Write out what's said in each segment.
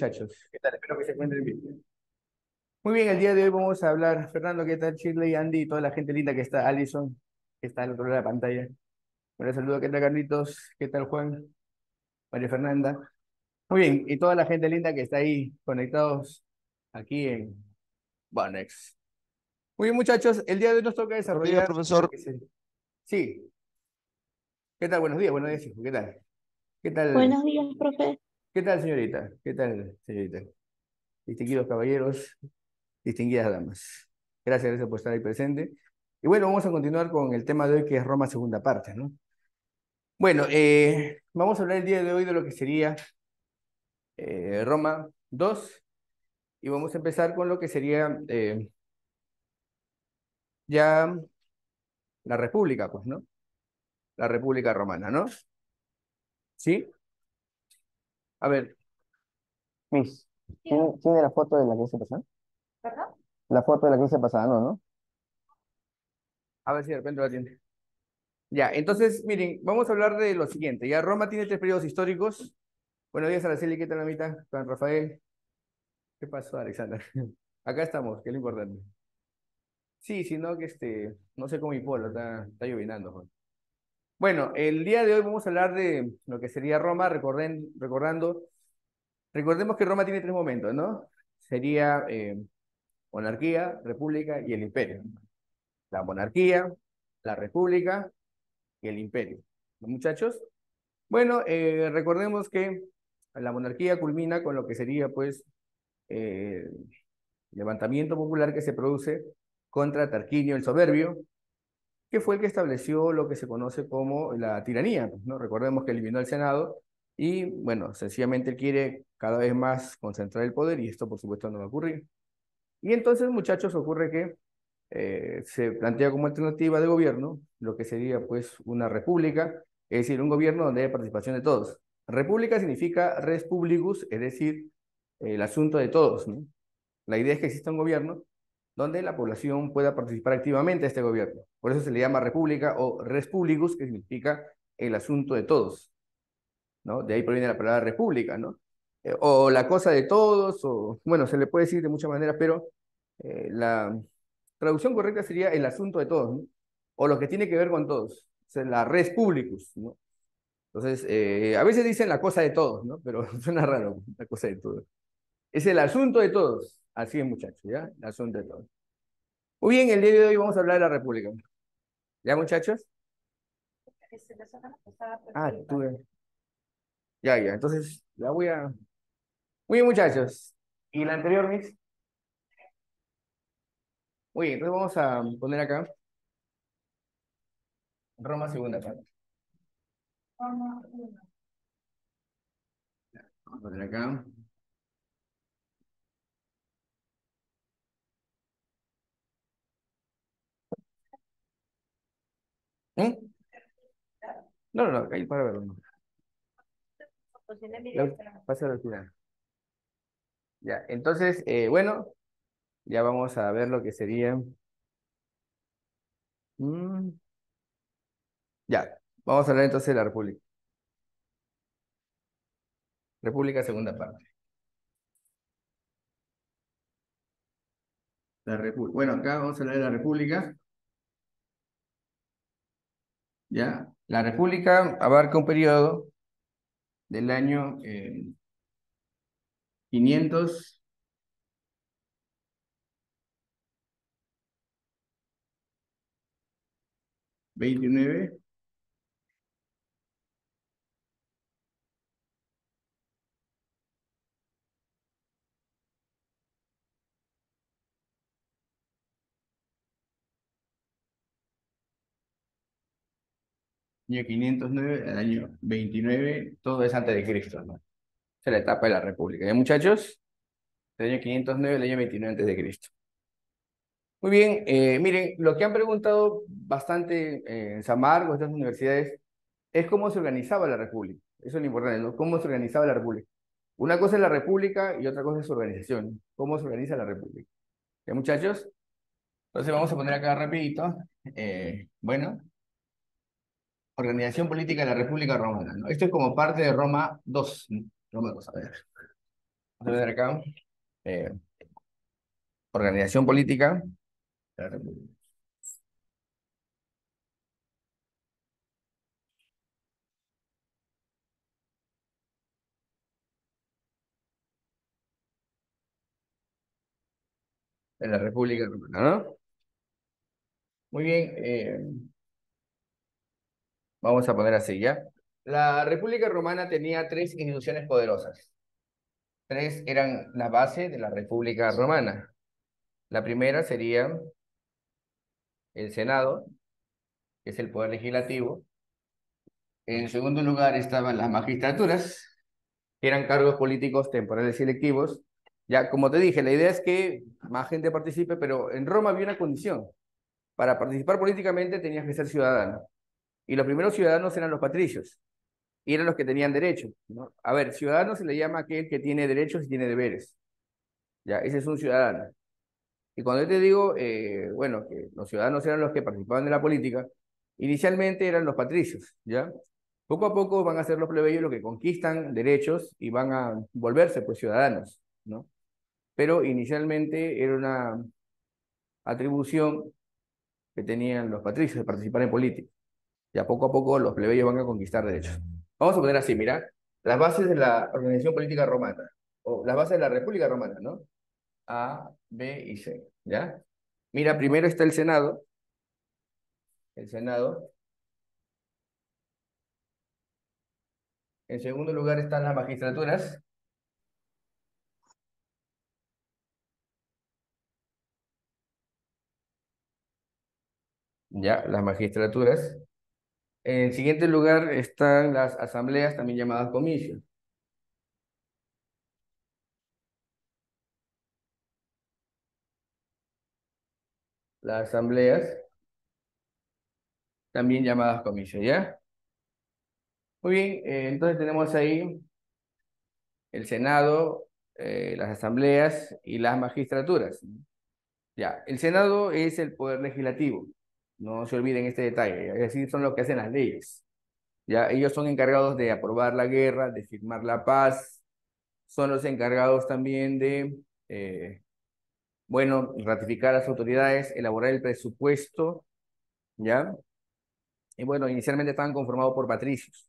Muchachos, ¿qué tal? Espero que se encuentren bien. Muy bien, el día de hoy vamos a hablar, Fernando, ¿qué tal? Shirley, Andy y toda la gente linda que está, Alison, que está al otro lado de la pantalla. Bueno, saludo, ¿qué tal, Carlitos? ¿Qué tal, Juan? María Fernanda. Muy bien, y toda la gente linda que está ahí conectados aquí en Banex. Muy bien, muchachos, el día de hoy nos toca Buenos días, desarrollar lo profesor. que se... Sí, ¿qué tal? Buenos días, hijo, ¿qué tal? ¿Qué tal? Buenos días, profe. ¿Qué tal, señorita? ¿Qué tal, señorita? Distinguidos caballeros, distinguidas damas. Gracias por estar ahí presente. Y bueno, vamos a continuar con el tema de hoy, que es Roma segunda parte, ¿no? Bueno, vamos a hablar el día de hoy de lo que sería Roma 2 y vamos a empezar con lo que sería ya la República, pues, ¿no? La República Romana, ¿no? ¿Sí? A ver, Miss, ¿tiene la foto de la clase pasada? ¿Perdón? La foto de la clase pasada, no, ¿no? A ver si de repente la tiene. Ya, entonces, miren, vamos a hablar de lo siguiente. Ya Roma tiene tres periodos históricos. Buenos días, Araceli, ¿qué tal, amita? Juan Rafael, ¿qué pasó, Alexander? Acá estamos, que es lo importante. Sí, sino que no sé cómo mi polo, está llovinando, Juan. Bueno, el día de hoy vamos a hablar de lo que sería Roma, recordemos que Roma tiene tres momentos, ¿no? Sería monarquía, república y el imperio. La monarquía, la república y el imperio. ¿No, muchachos? Bueno, recordemos que la monarquía culmina con lo que sería, pues, eh, levantamiento popular que se produce contra Tarquinio el Soberbio, que fue el que estableció lo que se conoce como la tiranía, ¿no? Recordemos que eliminó el Senado y, bueno, sencillamente él quiere cada vez más concentrar el poder y esto, por supuesto, no va a ocurrir. Y entonces, muchachos, ocurre que se plantea como alternativa de gobierno lo que sería, pues, una república, es decir, un gobierno donde haya participación de todos. República significa res publicus, es decir, el asunto de todos, ¿no? La idea es que exista un gobierno donde la población pueda participar activamente de este gobierno. Por eso se le llama república o res publicus, que significa el asunto de todos, ¿no? De ahí proviene la palabra república, ¿no? O la cosa de todos, o bueno, se le puede decir de muchas maneras, pero la traducción correcta sería el asunto de todos, ¿no? O lo que tiene que ver con todos, o sea, la res publicus, ¿no? Entonces, a veces dicen la cosa de todos, ¿no? Pero suena raro, la cosa de todos. Es el asunto de todos. Así es, muchachos, ¿ya? El asunto de todos. Muy bien, el día de hoy vamos a hablar de la República. ¿Ya, muchachos? Ah, tú. Ya, ya. Entonces, la voy a. Muy bien, muchachos. ¿Y la anterior, Mix? Muy bien, entonces vamos a poner acá Roma segunda parte. Vamos a poner acá. ¿Mm? No, no, no, ahí para verlo. No. Pasa al final. Ya, entonces, bueno, ya vamos a ver lo que sería. mm, ya, vamos a hablar entonces de la República. República segunda parte. Bueno, acá vamos a hablar de la República. ¿Ya? La República abarca un periodo del año 529 año 509 al año 29, todo es antes de Cristo, ¿no? Esa es la etapa de la República. ¿Ya, muchachos? Del año 509 al año 29 antes de Cristo. Muy bien, miren, lo que han preguntado bastante en San Marcos, estas universidades, es cómo se organizaba la República. Eso es lo importante, ¿no? ¿Cómo se organizaba la República? Una cosa es la República y otra cosa es su organización. ¿Cómo se organiza la República? ¿Ya, muchachos? Entonces vamos a poner acá rapidito. Bueno, organización política de la República Romana, ¿no? Esto es como parte de Roma 2, ¿no? Roma 2, a ver. Vamos a ver acá. eh, Organización política de la República. De la República Romana, ¿no? Muy bien, vamos a poner así, ¿ya? La República Romana tenía tres instituciones poderosas. Tres eran la base de la República Romana. La primera sería el Senado, que es el poder legislativo. En segundo lugar estaban las magistraturas, que eran cargos políticos temporales y electivos. Ya, como te dije, la idea es que más gente participe, pero en Roma había una condición. Para participar políticamente tenías que ser ciudadano. Y los primeros ciudadanos eran los patricios, y eran los que tenían derechos, ¿no? A ver, ciudadano se le llama a aquel que tiene derechos y tiene deberes. Ya, ese es un ciudadano. Y cuando yo te digo, bueno, que los ciudadanos eran los que participaban de la política, inicialmente eran los patricios, ¿ya? Poco a poco van a ser los plebeyos los que conquistan derechos y van a volverse, pues, ciudadanos, ¿no? Pero inicialmente era una atribución que tenían los patricios de participar en política. Ya poco a poco los plebeyos van a conquistar derechos. Vamos a poner así, mira, las bases de la organización política romana, o las bases de la República Romana, ¿no? A, B y C, ¿ya? Mira, primero está el Senado. En segundo lugar están las magistraturas, ya, las magistraturas. En siguiente lugar están las asambleas, también llamadas comicios. Las asambleas, también llamadas comicios, ¿ya? Muy bien, entonces tenemos ahí el Senado, las asambleas y las magistraturas. Ya, el Senado es el poder legislativo. No se olviden este detalle. Es decir, son los que hacen las leyes. Ya, ellos son encargados de aprobar la guerra, de firmar la paz. Son los encargados también de, bueno, ratificar a las autoridades, elaborar el presupuesto, ¿ya? Y bueno, inicialmente estaban conformados por patricios,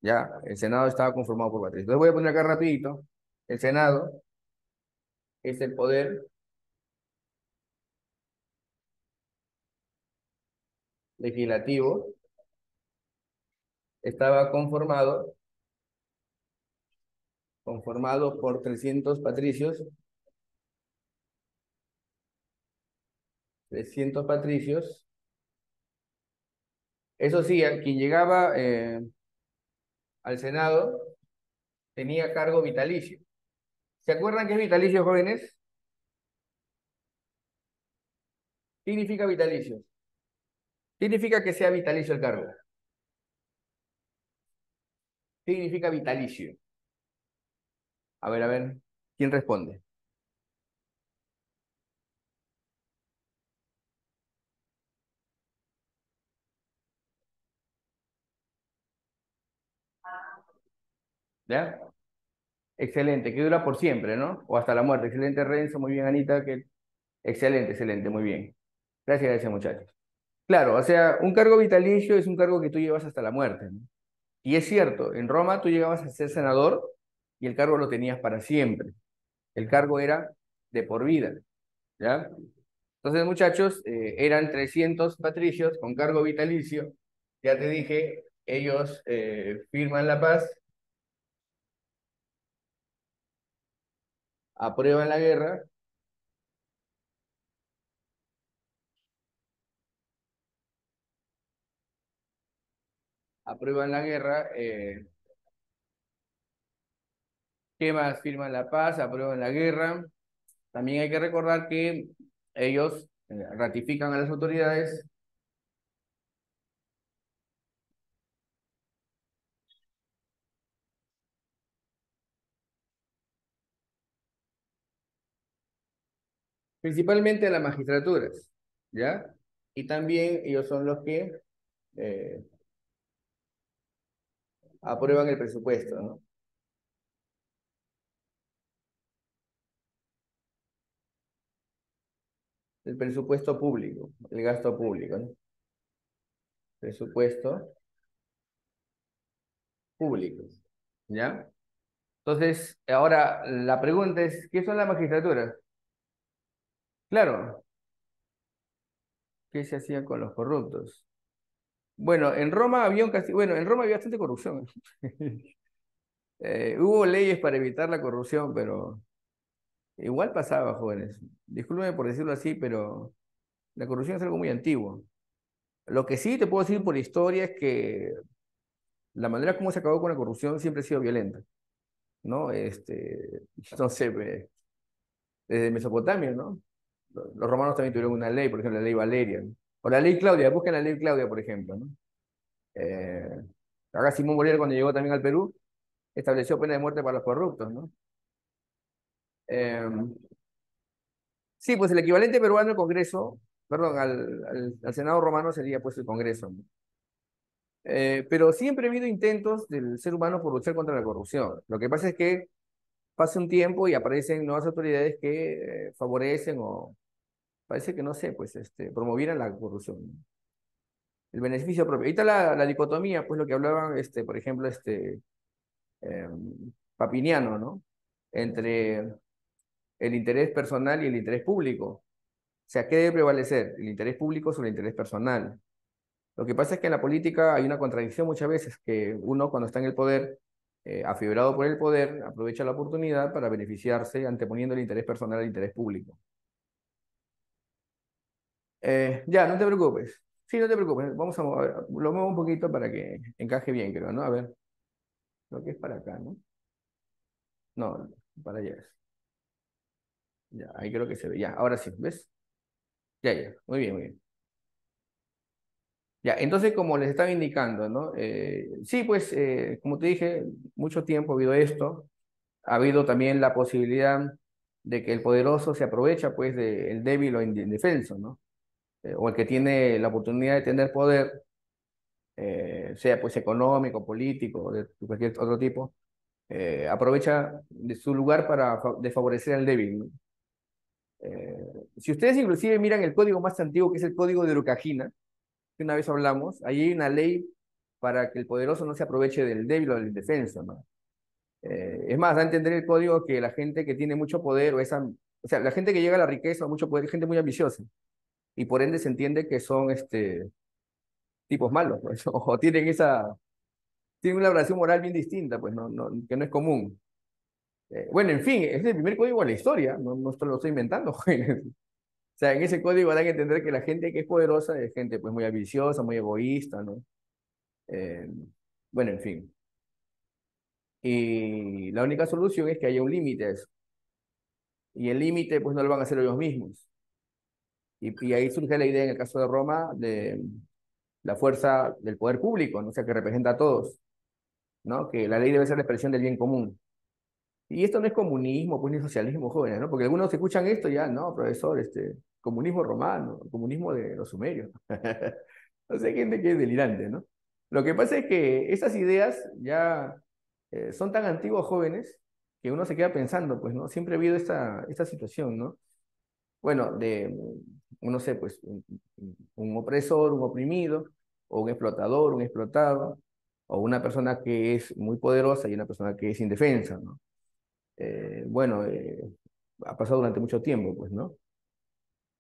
¿ya? El Senado estaba conformado por patricios. Entonces voy a poner acá rapidito. El Senado es el poder legislativo. Estaba conformado por 300 patricios, 300 patricios. Eso sí, a quien llegaba al Senado tenía cargo vitalicio. ¿Se acuerdan qué es vitalicio, jóvenes? ¿Qué significa vitalicio? ¿Qué significa que sea vitalicio el cargo? ¿Qué significa vitalicio? A ver, ¿quién responde? ¿Ya? Excelente, que dura por siempre, ¿no? O hasta la muerte. Excelente, Renzo, muy bien, Anita, que... Excelente, excelente, muy bien. Gracias, gracias, muchachos. Claro, o sea, un cargo vitalicio es un cargo que tú llevas hasta la muerte, ¿no? Y es cierto, en Roma tú llegabas a ser senador y el cargo lo tenías para siempre. El cargo era de por vida, ¿ya? Entonces, muchachos, eran 300 patricios con cargo vitalicio. Ya te dije, ellos firman la paz, aprueban la guerra, aprueban la guerra, ¿qué más? Firman la paz, aprueban la guerra. También hay que recordar que ellos ratifican a las autoridades. Principalmente a las magistraturas, ¿ya? Y también ellos son los que eh, aprueban el presupuesto, ¿no? el presupuesto público, el gasto público, ¿no? Presupuesto público, ¿ya? Entonces, ahora la pregunta es, ¿qué son las magistraturas? Claro, ¿qué se hacía con los corruptos? Bueno, en Roma había un castigo, bueno, en Roma había bastante corrupción. Hubo leyes para evitar la corrupción, pero igual pasaba, jóvenes. Discúlpenme por decirlo así, pero la corrupción es algo muy antiguo. Lo que sí te puedo decir por historia es que la manera como se acabó con la corrupción siempre ha sido violenta, ¿no? No sé, desde Mesopotamia, ¿no? Los romanos también tuvieron una ley, por ejemplo, la ley Valeria, ¿no? O la ley Claudia, busquen la ley Claudia, por ejemplo, ¿no? Eh, Acá Simón Bolívar, cuando llegó también al Perú, estableció pena de muerte para los corruptos, ¿no? Eh, sí, pues el equivalente peruano al Congreso, perdón, al Senado romano sería pues el Congreso, ¿no? Pero siempre ha habido intentos del ser humano por luchar contra la corrupción. Lo que pasa es que pasa un tiempo y aparecen nuevas autoridades que favorecen o parece que no sé, pues promovieran la corrupción, ¿no? El beneficio propio. Ahorita la dicotomía, pues lo que hablaban, por ejemplo, eh, Papiniano, ¿no? Entre el interés personal y el interés público. O sea, ¿qué debe prevalecer? ¿El interés público sobre el interés personal? Lo que pasa es que en la política hay una contradicción muchas veces, que uno cuando está en el poder, afibrado por el poder, aprovecha la oportunidad para beneficiarse anteponiendo el interés personal al interés público. Ya, no te preocupes. Sí, no te preocupes. Vamos a mover, lo muevo un poquito para que encaje bien, creo, ¿no? A ver, lo que es para acá, ¿no? No, para allá es. Ya, ahí creo que se ve. Ya, ahora sí, ¿ves? Ya, ya. Muy bien, muy bien. Ya, entonces, como les estaba indicando, ¿no? Sí, pues, como te dije, mucho tiempo ha habido esto. Ha habido también la posibilidad de que el poderoso se aprovecha, pues, del débil o indefenso, ¿no? O el que tiene la oportunidad de tener poder, sea, pues, económico, político, de cualquier otro tipo, aprovecha de su lugar para desfavorecer al débil, ¿no? Si ustedes inclusive miran el código más antiguo, que es el código de Urcagina, que una vez hablamos, ahí hay una ley para que el poderoso no se aproveche del débil o del indefenso, ¿no? Es más, da a entender el código que la gente que tiene mucho poder o sea, la gente que llega a la riqueza o mucho poder es gente muy ambiciosa y por ende se entiende que son tipos malos, pues, o tienen una relación moral bien distinta, pues, que no es común. Bueno, en fin, es el primer código de la historia, no esto lo estoy inventando, jóvenes. O sea, en ese código dan a entender que la gente que es poderosa es gente pues muy ambiciosa, muy egoísta, ¿no? Eh, bueno, en fin. Y la única solución es que haya un límite a eso. Y el límite pues no lo van a hacer ellos mismos. Y ahí surge la idea en el caso de Roma de la fuerza del poder público, ¿no? O sea, que representa a todos, ¿no? Que la ley debe ser la expresión del bien común. Y esto no es comunismo, pues ni socialismo, jóvenes, ¿no? Porque algunos escuchan esto y ya, no, profesor, comunismo romano, comunismo de los sumerios. O sea, hay gente que es delirante, ¿no? Lo que pasa es que esas ideas ya son tan antiguas, jóvenes, que uno se queda pensando, pues, ¿no? Siempre ha habido esta situación, ¿no? Bueno, no sé, pues, un opresor, un oprimido, o un explotador, un explotado, o una persona que es muy poderosa y una persona que es indefensa, ¿no? Bueno, ha pasado durante mucho tiempo, pues, ¿no?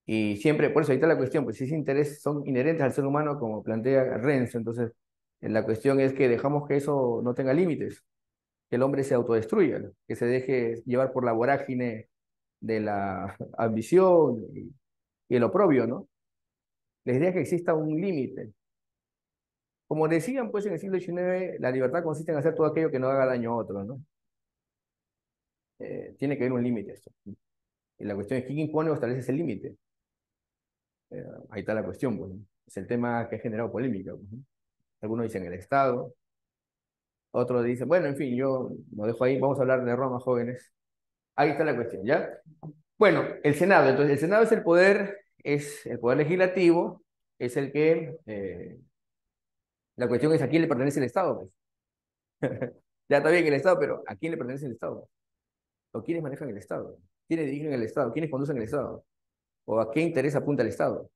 Y siempre, por eso ahí está la cuestión, pues si ese interés son inherentes al ser humano, como plantea Renzo, entonces la cuestión es que dejamos que eso no tenga límites, que el hombre se autodestruya, ¿no? Que se deje llevar por la vorágine de la ambición y el oprobio, ¿no? La idea es que exista un límite. Como decían, pues en el siglo XIX, la libertad consiste en hacer todo aquello que no haga daño a otro, ¿no? Tiene que haber un límite esto. Y la cuestión es quién impone o establece ese límite. Ahí está la cuestión, pues, ¿no? Es el tema que ha generado polémica, pues, ¿no? Algunos dicen el Estado, otros dicen, bueno, en fin, yo lo dejo ahí, vamos a hablar de Roma, jóvenes. Ahí está la cuestión, ¿ya? Bueno, el Senado, entonces el Senado es el poder legislativo, es el que, la cuestión es a quién le pertenece el Estado, pues. Ya está bien el Estado, pero ¿a quién le pertenece el Estado? ¿O quiénes manejan el Estado? ¿Quiénes dirigen el Estado? ¿Quiénes conducen el Estado? ¿O a qué interés apunta el Estado?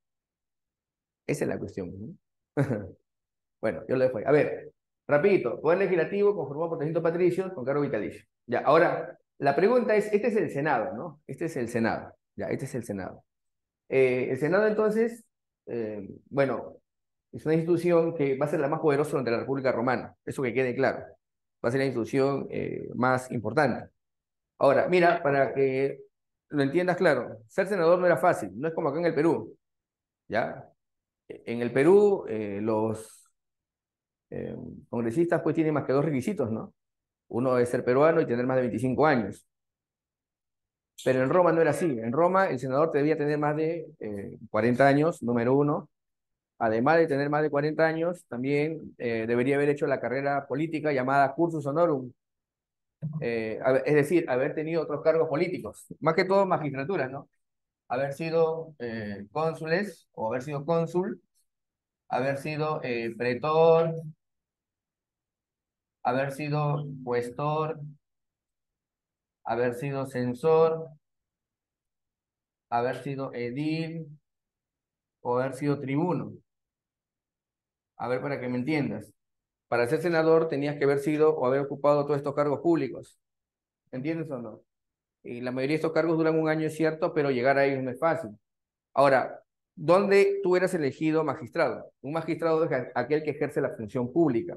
Esa es la cuestión, ¿no? Bueno, yo lo dejo ahí. A ver, rapidito. Poder legislativo conformado por 300 patricios con cargo vitalicio. Ya, ahora, la pregunta es, este es el Senado, ¿no? Este es el Senado. Ya, este es el Senado. El Senado, entonces, bueno, es una institución que va a ser la más poderosa durante la República Romana. Eso que quede claro. Va a ser la institución más importante. Ahora, mira, para que lo entiendas claro, ser senador no era fácil, no es como acá en el Perú, ¿ya? En el Perú, los eh, congresistas pues tienen más que dos requisitos, ¿no? Uno es ser peruano y tener más de 25 años. Pero en Roma no era así. En Roma el senador debía tener más de 40 años, número uno. Además de tener más de 40 años, también debería haber hecho la carrera política llamada cursus honorum, es decir, haber tenido otros cargos políticos, más que todo magistraturas, ¿no? Haber sido cónsules o haber sido cónsul, haber sido pretor, haber sido cuestor, haber sido censor, haber sido edil o haber sido tribuno. A ver, para que me entiendas. Para ser senador tenías que haber sido o haber ocupado todos estos cargos públicos. ¿Entiendes o no? Y la mayoría de estos cargos duran un año, es cierto, pero llegar a ellos no es fácil. Ahora, ¿dónde tú eras elegido magistrado? Un magistrado es aquel que ejerce la función pública.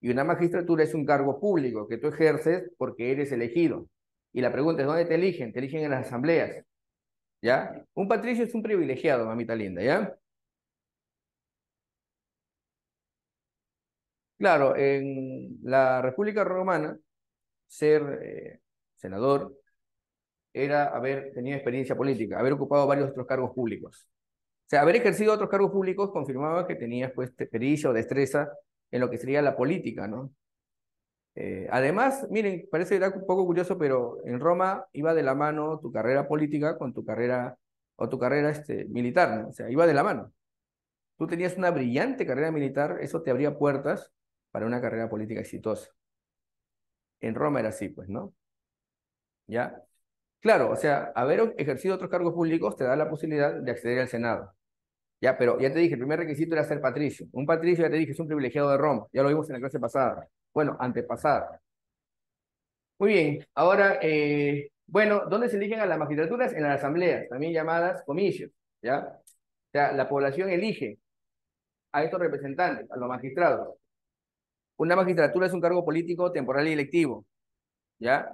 Y una magistratura es un cargo público que tú ejerces porque eres elegido. Y la pregunta es, ¿dónde te eligen? Te eligen en las asambleas, ¿ya? Un patricio es un privilegiado, mamita linda, ¿ya? Claro, en la República Romana, ser senador era haber tenido experiencia política, haber ocupado varios otros cargos públicos. O sea, haber ejercido otros cargos públicos confirmaba que tenías pues pericia o destreza en lo que sería la política, ¿no? Además, miren, parece un poco curioso, pero en Roma iba de la mano tu carrera política con tu carrera o tu carrera militar, ¿no? O sea, iba de la mano. Tú tenías una brillante carrera militar, eso te abría puertas para una carrera política exitosa. En Roma era así, pues, ¿no? ¿Ya? Claro, o sea, haber ejercido otros cargos públicos te da la posibilidad de acceder al Senado. Ya, pero ya te dije, el primer requisito era ser patricio. Un patricio, ya te dije, es un privilegiado de Roma. Ya lo vimos en la clase pasada. Bueno, antepasada. Muy bien, ahora, bueno, ¿dónde se eligen a las magistraturas? En las asambleas, también llamadas comicios, ¿ya? O sea, la población elige a estos representantes, a los magistrados. Una magistratura es un cargo político temporal y electivo, ¿ya?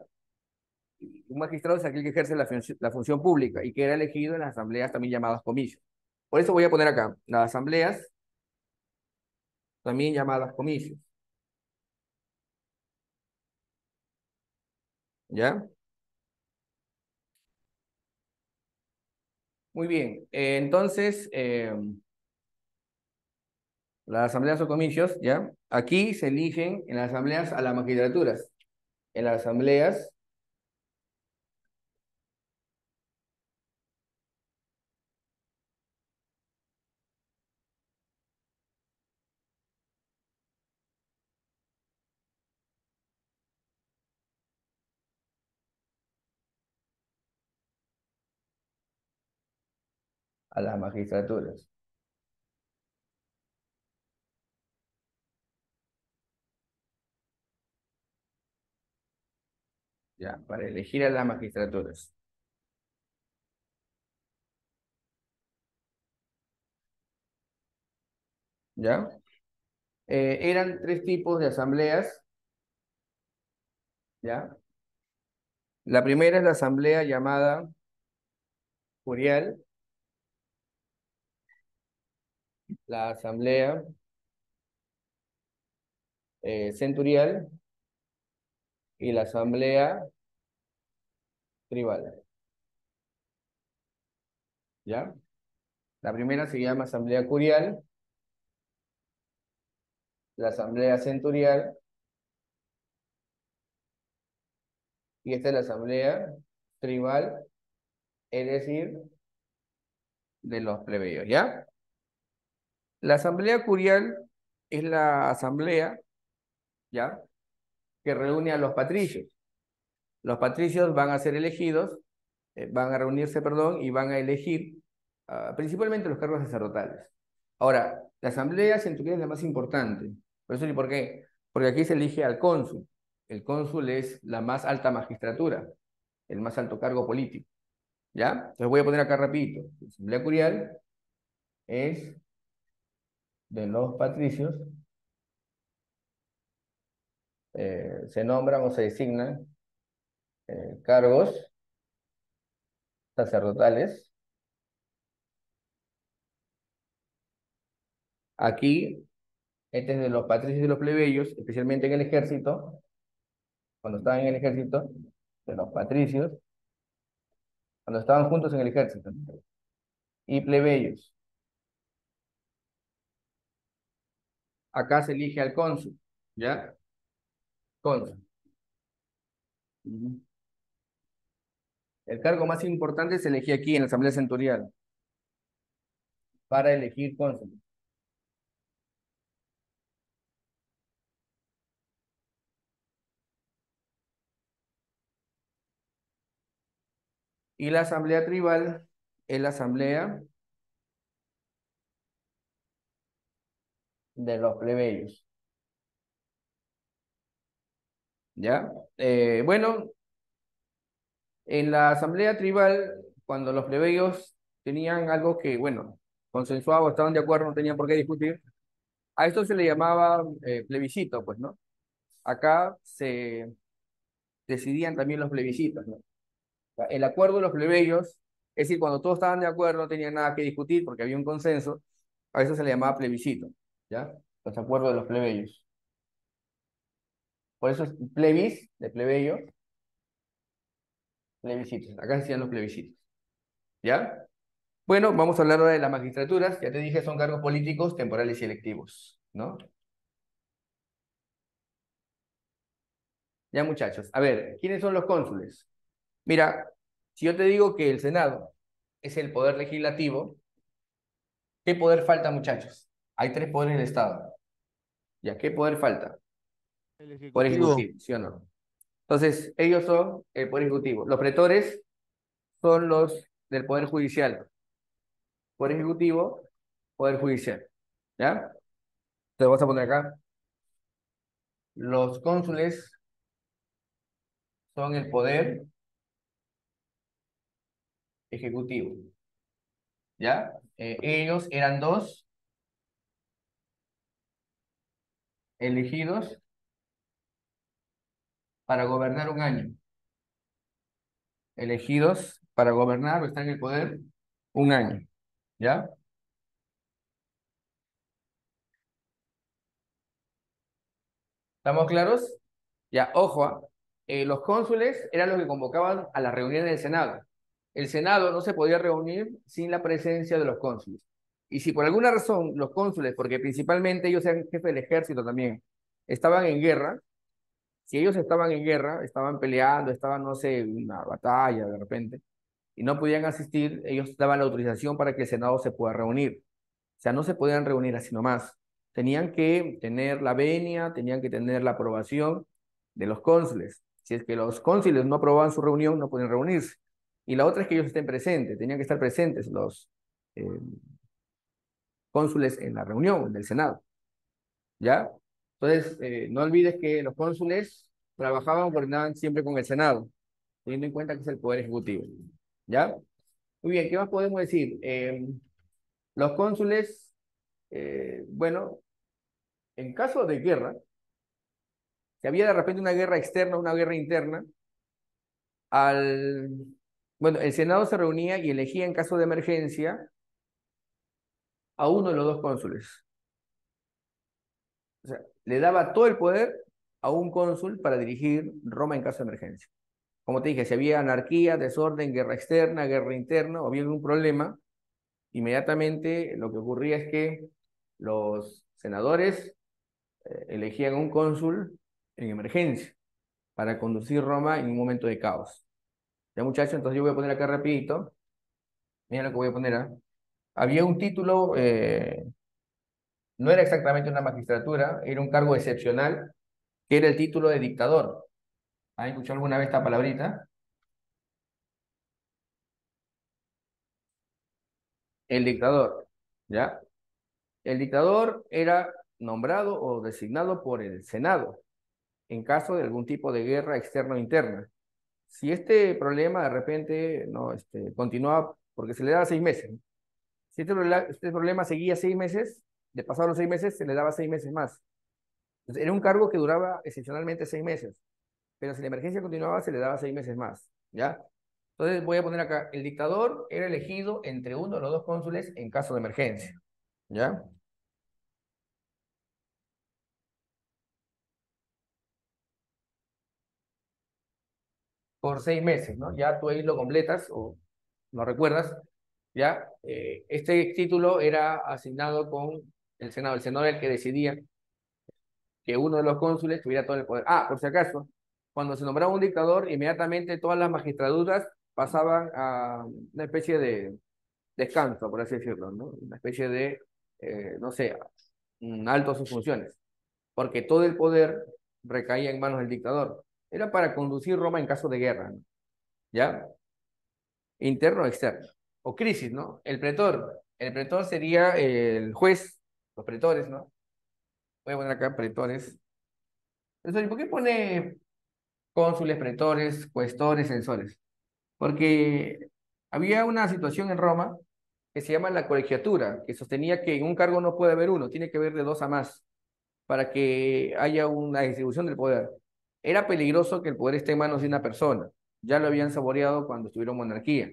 Un magistrado es aquel que ejerce la función pública y que era elegido en las asambleas también llamadas comicios. Por eso voy a poner acá, las asambleas también llamadas comicios, ¿ya? Muy bien, entonces, las asambleas o comicios, ¿ya? Aquí se eligen en las asambleas a las magistraturas. En las asambleas a las magistraturas. Ya, para elegir a las magistraturas. ¿Ya? Eran tres tipos de asambleas, ¿ya? La primera es la asamblea llamada curial, la asamblea centurial y la asamblea tribal, ¿ya? La primera se llama asamblea curial, la asamblea centurial y esta es la asamblea tribal, es decir, de los plebeyos, ¿ya? La asamblea curial es la asamblea, ¿ya? Que reúne a los patricios. Los patricios van a ser elegidos, van a reunirse, perdón, y van a elegir principalmente los cargos sacerdotales. Ahora, la asamblea centurial es la más importante. Por eso, ¿y por qué? Porque aquí se elige al cónsul. El cónsul es la más alta magistratura, el más alto cargo político. ¿Ya? Entonces voy a poner acá rapidito. La asamblea curial es de los patricios, se nombran o se designan cargos sacerdotales. Aquí, este es de los patricios y de los plebeyos, especialmente en el ejército, cuando estaban en el ejército, de los patricios, cuando estaban juntos en el ejército, y plebeyos. Acá se elige al cónsul, ¿ya? Cónsul. Ujú. El cargo más importante se elegía aquí en la Asamblea Centurial para elegir cónsul. Y la Asamblea Tribal es la asamblea de los plebeyos, ¿ya? Bueno, en la Asamblea Tribal, cuando los plebeyos tenían algo que, bueno, consensuado, estaban de acuerdo, no tenían por qué discutir, a esto se le llamaba plebiscito, pues, ¿no? Acá se decidían también los plebiscitos, ¿no? El acuerdo de los plebeyos, es decir, cuando todos estaban de acuerdo, no tenían nada que discutir porque había un consenso, a eso se le llamaba plebiscito, ¿ya? Los acuerdos de los plebeyos. Por eso es plebis, de plebeyo, plebiscitos. Acá se hacían los plebiscitos, ¿ya? Bueno, vamos a hablar ahora de las magistraturas. Ya te dije, son cargos políticos, temporales y electivos, ¿no? Ya, muchachos. A ver, ¿quiénes son los cónsules? Mira, si yo te digo que el Senado es el poder legislativo, ¿qué poder falta, muchachos? Hay tres poderes del Estado. ¿Ya qué poder falta? El Poder Ejecutivo. ejecutivo, ¿sí o no? Entonces, ellos son el poder ejecutivo. Los pretores son los del poder judicial. Poder ejecutivo, poder judicial. ¿Ya? Te vamos a poner acá. Los cónsules son el poder ejecutivo. ¿Ya? Ellos eran dos elegidos para gobernar un año. Elegidos para gobernar o estar en el poder un año. ¿Ya? ¿Estamos claros? Ya, ojo, los cónsules eran los que convocaban a las reuniones del Senado. El Senado no se podía reunir sin la presencia de los cónsules. Y si por alguna razón los cónsules, porque principalmente ellos eran jefes del ejército también, estaban en guerra, si ellos estaban en guerra, estaban peleando, estaban, no sé, en una batalla de repente, y no podían asistir, ellos daban la autorización para que el Senado se pueda reunir. O sea, no se podían reunir así nomás. Tenían que tener la venia, tenían que tener la aprobación de los cónsules. Si es que los cónsules no aprobaban su reunión, no pueden reunirse. Y la otra es que ellos estén presentes, tenían que estar presentes los eh, cónsules en la reunión del Senado, ¿ya? Entonces, no olvides que los cónsules trabajaban o coordinaban siempre con el Senado, teniendo en cuenta que es el Poder Ejecutivo, ¿ya? Muy bien, ¿qué más podemos decir? Los cónsules, bueno, en caso de guerra, si había de repente una guerra externa, una guerra interna, al, bueno, el Senado se reunía y elegía en caso de emergencia a uno de los dos cónsules. O sea, le daba todo el poder a un cónsul para dirigir Roma en caso de emergencia. Como te dije, si había anarquía, desorden, guerra externa, guerra interna o había algún problema, inmediatamente lo que ocurría es que los senadores elegían un cónsul en emergencia para conducir Roma en un momento de caos. Ya muchachos, entonces yo voy a poner acá rapidito, mira lo que voy a poner, ¿ah? Había un título, no era exactamente una magistratura, era un cargo excepcional, que era el título de dictador. ¿Han escuchado alguna vez esta palabrita? El dictador, ¿ya? El dictador era nombrado o designado por el Senado en caso de algún tipo de guerra externa o interna. Si este problema de repente no, continuaba, porque se le daba 6 meses, ¿no? Si este problema seguía 6 meses, de pasar los 6 meses, se le daba 6 meses más. Entonces, era un cargo que duraba excepcionalmente 6 meses, pero si la emergencia continuaba, se le daba 6 meses más, ¿ya? Entonces voy a poner acá, el dictador era elegido entre uno de los dos cónsules en caso de emergencia, ¿ya? Por 6 meses, ¿no? Ya tú ahí lo completas o lo recuerdas, ¿ya? Este título era asignado con el Senado. El Senado era el que decidía que uno de los cónsules tuviera todo el poder. Ah, por si acaso, cuando se nombraba un dictador, inmediatamente todas las magistraturas pasaban a una especie de descanso, por así decirlo, ¿no? Una especie de, no sé, alto sus funciones, porque todo el poder recaía en manos del dictador. Era para conducir Roma en caso de guerra, ¿no? ¿Ya? Interno o externo. O crisis, ¿no? El pretor sería el juez, los pretores, ¿no? Voy a poner acá pretores. Entonces, ¿por qué pone cónsules, pretores, cuestores, censores? Porque había una situación en Roma que se llama la colegiatura, que sostenía que en un cargo no puede haber uno, tiene que haber de dos a más, para que haya una distribución del poder. Era peligroso que el poder esté en manos de una persona. Ya lo habían saboreado cuando estuvieron monarquía.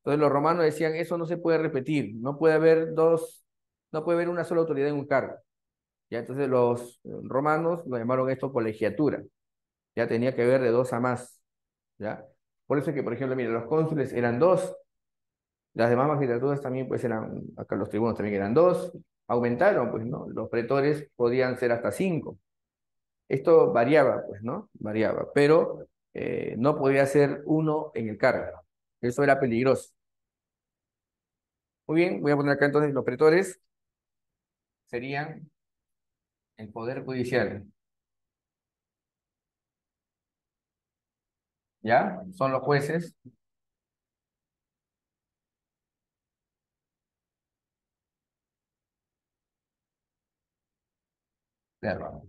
Entonces los romanos decían, eso no se puede repetir, no puede haber dos, no puede haber una sola autoridad en un cargo. Ya entonces los romanos lo llamaron esto colegiatura. Ya tenía que haber de dos a más. ¿Ya? Por eso es que, por ejemplo, mira, los cónsules eran dos, las demás magistraturas también pues eran, acá los tribunos también eran dos, aumentaron, pues, ¿no? Los pretores podían ser hasta cinco. Esto variaba, pues, ¿no? Variaba, pero no podía ser uno en el cargo. Eso era peligroso. Muy bien, voy a poner acá entonces los pretores serían el poder judicial, ¿ya? Son los jueces, claro,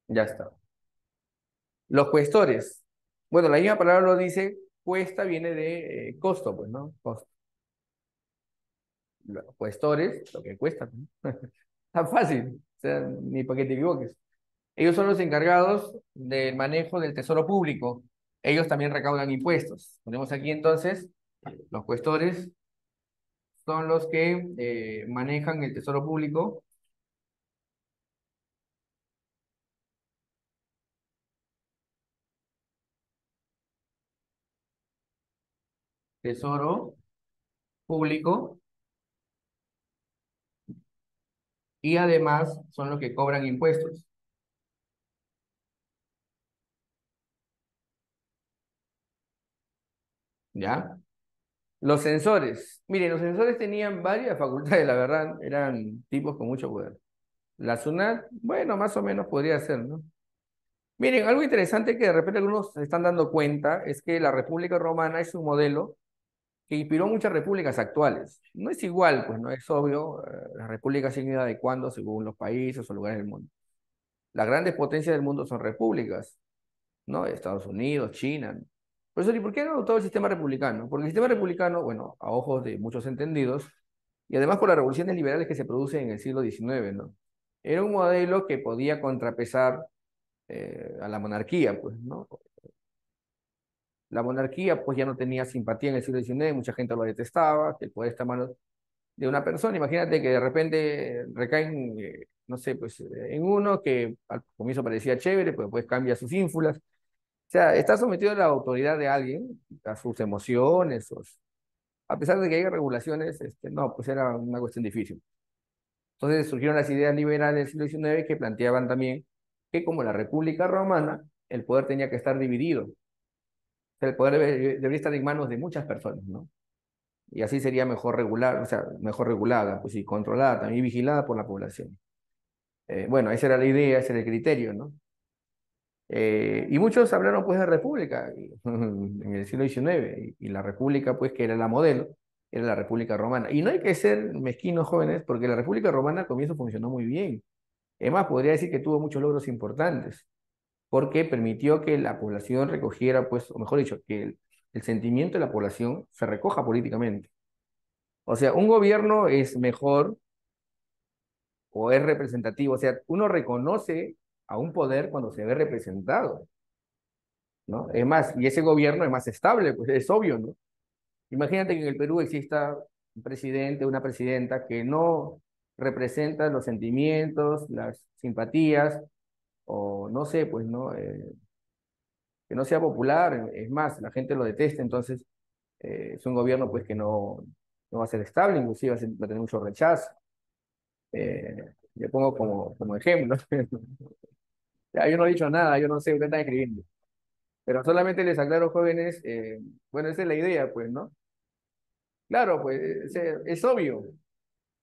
ya está. Los cuestores, bueno, la misma palabra lo dice, cuesta viene de costo, pues, ¿no? Costo. Los cuestores, lo que cuesta, ¿no? Tan fácil, o sea, ni para que te equivoques. Ellos son los encargados del manejo del tesoro público. Ellos también recaudan impuestos. Ponemos aquí entonces, los cuestores son los que manejan el tesoro público, tesoro público, y además son los que cobran impuestos, ¿ya? Los censores, miren, los censores tenían varias facultades, la verdad, eran tipos con mucho poder. La SUNAT, bueno, más o menos podría ser, ¿no? Miren, algo interesante que de repente algunos se están dando cuenta es que la República Romana es un modelo que inspiró muchas repúblicas actuales. No es igual, pues no es obvio, las repúblicas se han ido adecuando según los países o lugares del mundo. Las grandes potencias del mundo son repúblicas, ¿no? Estados Unidos, China, ¿no? Por eso, ¿y por qué han adoptado el sistema republicano? Porque el sistema republicano, bueno, a ojos de muchos entendidos, y además por las revoluciones liberales que se producen en el siglo XIX, ¿no? Era un modelo que podía contrapesar a la monarquía, pues, ¿no? La monarquía, pues, ya no tenía simpatía en el siglo XIX, mucha gente lo detestaba, que el poder está en manos de una persona. Imagínate que de repente recaen, no sé, pues, en uno que al comienzo parecía chévere, pues después cambia sus ínfulas. O sea, está sometido a la autoridad de alguien, a sus emociones, a pesar de que haya regulaciones, no, pues era una cuestión difícil. Entonces surgieron las ideas liberales del siglo XIX que planteaban también que como la República Romana, el poder tenía que estar dividido. O sea, el poder debería estar en manos de muchas personas, ¿no? Y así sería mejor regular, o sea, mejor regulada, pues sí, controlada, también vigilada por la población. Bueno, esa era la idea, ese era el criterio, ¿no? Y muchos hablaron pues de república en el siglo XIX y la república pues que era la modelo, era la República Romana. Y no hay que ser mezquinos, jóvenes, porque la República Romana al comienzo funcionó muy bien. Es más, podría decir que tuvo muchos logros importantes, porque permitió que la población recogiera, pues, o mejor dicho, que el sentimiento de la población se recoja políticamente. O sea, un gobierno es mejor o es representativo, o sea, uno reconoce a un poder cuando se ve representado, ¿no? Es más, y ese gobierno es más estable, pues es obvio, ¿no? Imagínate que en el Perú exista un presidente, una presidenta que no representa los sentimientos, las simpatías, o no sé, pues, ¿no? Que no sea popular, es más, la gente lo detesta, entonces es un gobierno, pues, que no va a ser estable, inclusive va a tener mucho rechazo. Le pongo como ejemplo. Ya, yo no he dicho nada, yo no sé, usted está escribiendo. Pero solamente les aclaro, jóvenes, bueno, esa es la idea, pues, ¿no? Claro, pues es obvio. O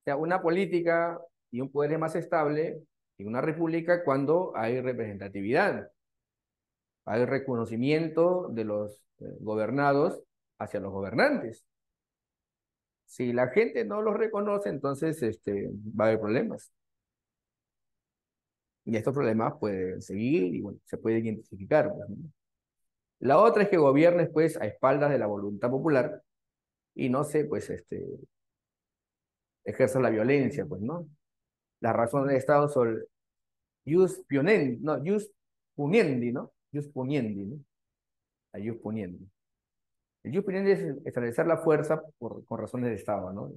sea, una política y un poder es más estable en una república cuando hay representatividad, hay reconocimiento de los gobernados hacia los gobernantes. Si la gente no los reconoce, entonces va a haber problemas. Y estos problemas pueden seguir y bueno, se puede identificar, pues, ¿no? La otra es que gobiernes pues a espaldas de la voluntad popular y no se pues ejerza la violencia, pues, ¿no? Las razones de Estado son jus puniendi, no, jus puniendi, ¿no? Jus puniendi, ¿no? La jus puniendi. El jus puniendi es establecer la fuerza con razones de Estado, ¿no?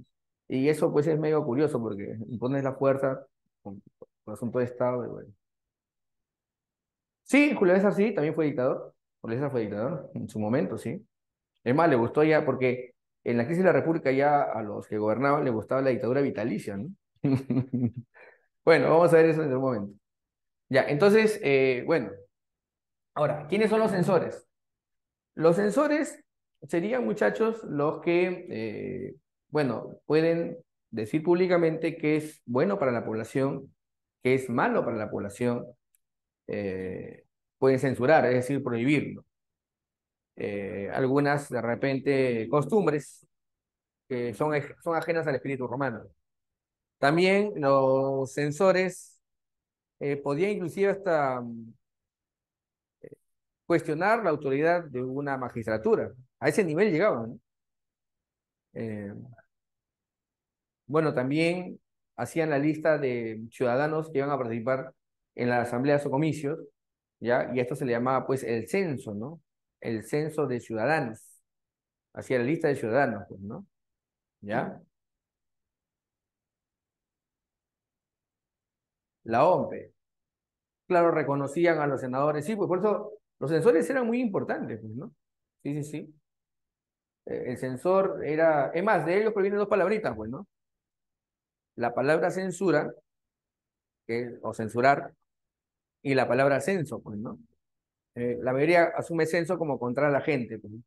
Y eso pues es medio curioso porque impones la fuerza con asunto de Estado y bueno. Sí, Julio César sí, también fue dictador. Julio César fue dictador en su momento, sí. Es más, le gustó ya, porque en la crisis de la República ya a los que gobernaban les gustaba la dictadura vitalicia, ¿no? Bueno, vamos a ver eso en un momento. Ya, entonces, bueno, ahora, ¿quiénes son los censores? Los censores serían, muchachos, los que, bueno, pueden decir públicamente que es bueno para la población, que es malo para la población, eh, pueden censurar, es decir, prohibirlo. Algunas, de repente, costumbres que son ajenas al espíritu romano. También los censores podían inclusive hasta cuestionar la autoridad de una magistratura. A ese nivel llegaban, ¿no? Eh, bueno, también hacían la lista de ciudadanos que iban a participar en las asambleas o comicios, ¿ya? Y esto se le llamaba pues el censo, ¿no? El censo de ciudadanos. Hacía la lista de ciudadanos, pues, ¿no? ¿Ya? La OMPE. Claro, reconocían a los senadores, sí, pues por eso los censores eran muy importantes, pues, ¿no? Sí, sí, sí. El censor era, es más, de ellos provienen dos palabritas, pues, ¿no? La palabra censura, o censurar, y la palabra censo, pues, ¿no? La mayoría asume censo como contra la gente, pues, ¿no?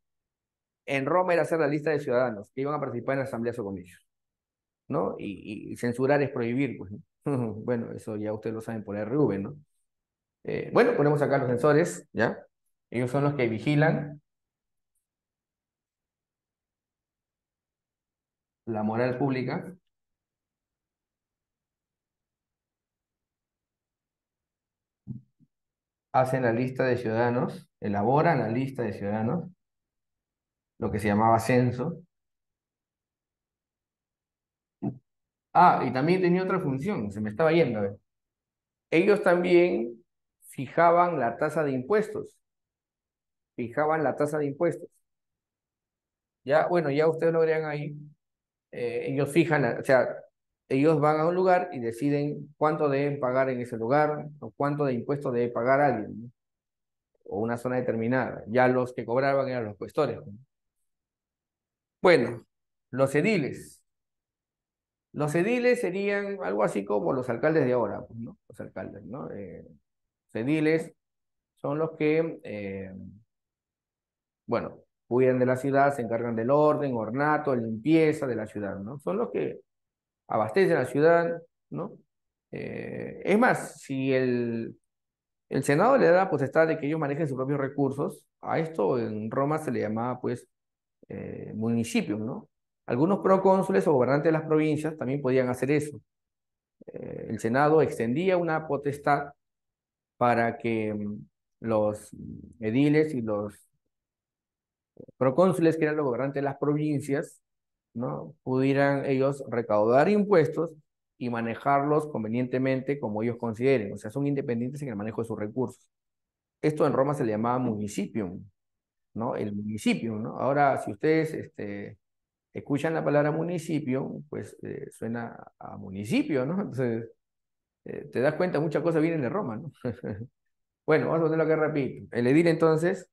En Roma era hacer la lista de ciudadanos que iban a participar en asambleas o comicios, ¿no? Y censurar es prohibir, pues, ¿no? Bueno, eso ya ustedes lo saben por RV, ¿no? Bueno, ponemos acá los censores, ¿ya? Ellos son los que vigilan la moral pública, hacen la lista de ciudadanos, elaboran la lista de ciudadanos, lo que se llamaba censo. Ah, y también tenía otra función, se me estaba yendo. A ver. Ellos también fijaban la tasa de impuestos, fijaban la tasa de impuestos. Ya, bueno, ya ustedes lo verían ahí. Ellos fijan, o sea, ellos van a un lugar y deciden cuánto deben pagar en ese lugar o cuánto de impuestos debe pagar alguien, ¿no? O una zona determinada. Ya los que cobraban eran los cuestores, ¿no? Bueno, los ediles. Los ediles serían algo así como los alcaldes de ahora, pues, ¿no? Los alcaldes, ¿no? Los ediles son los que, bueno, cuidan de la ciudad, se encargan del orden, ornato, limpieza de la ciudad, ¿no? Son los que abastecen la ciudad, ¿no? Es más, si el Senado le da la potestad de que ellos manejen sus propios recursos, a esto en Roma se le llamaba, pues, municipios, ¿no? Algunos procónsules o gobernantes de las provincias también podían hacer eso. El Senado extendía una potestad para que los ediles y los procónsules, que eran los gobernantes de las provincias, ¿no? Pudieran ellos recaudar impuestos y manejarlos convenientemente como ellos consideren. O sea, son independientes en el manejo de sus recursos. Esto en Roma se le llamaba municipium, ¿no? El municipio, ¿no? Ahora, si ustedes escuchan la palabra municipio, pues suena a municipio, ¿no? Entonces, te das cuenta, muchas cosas vienen de Roma, ¿no? Bueno, vamos a ponerlo acá rapidito. El edil, entonces,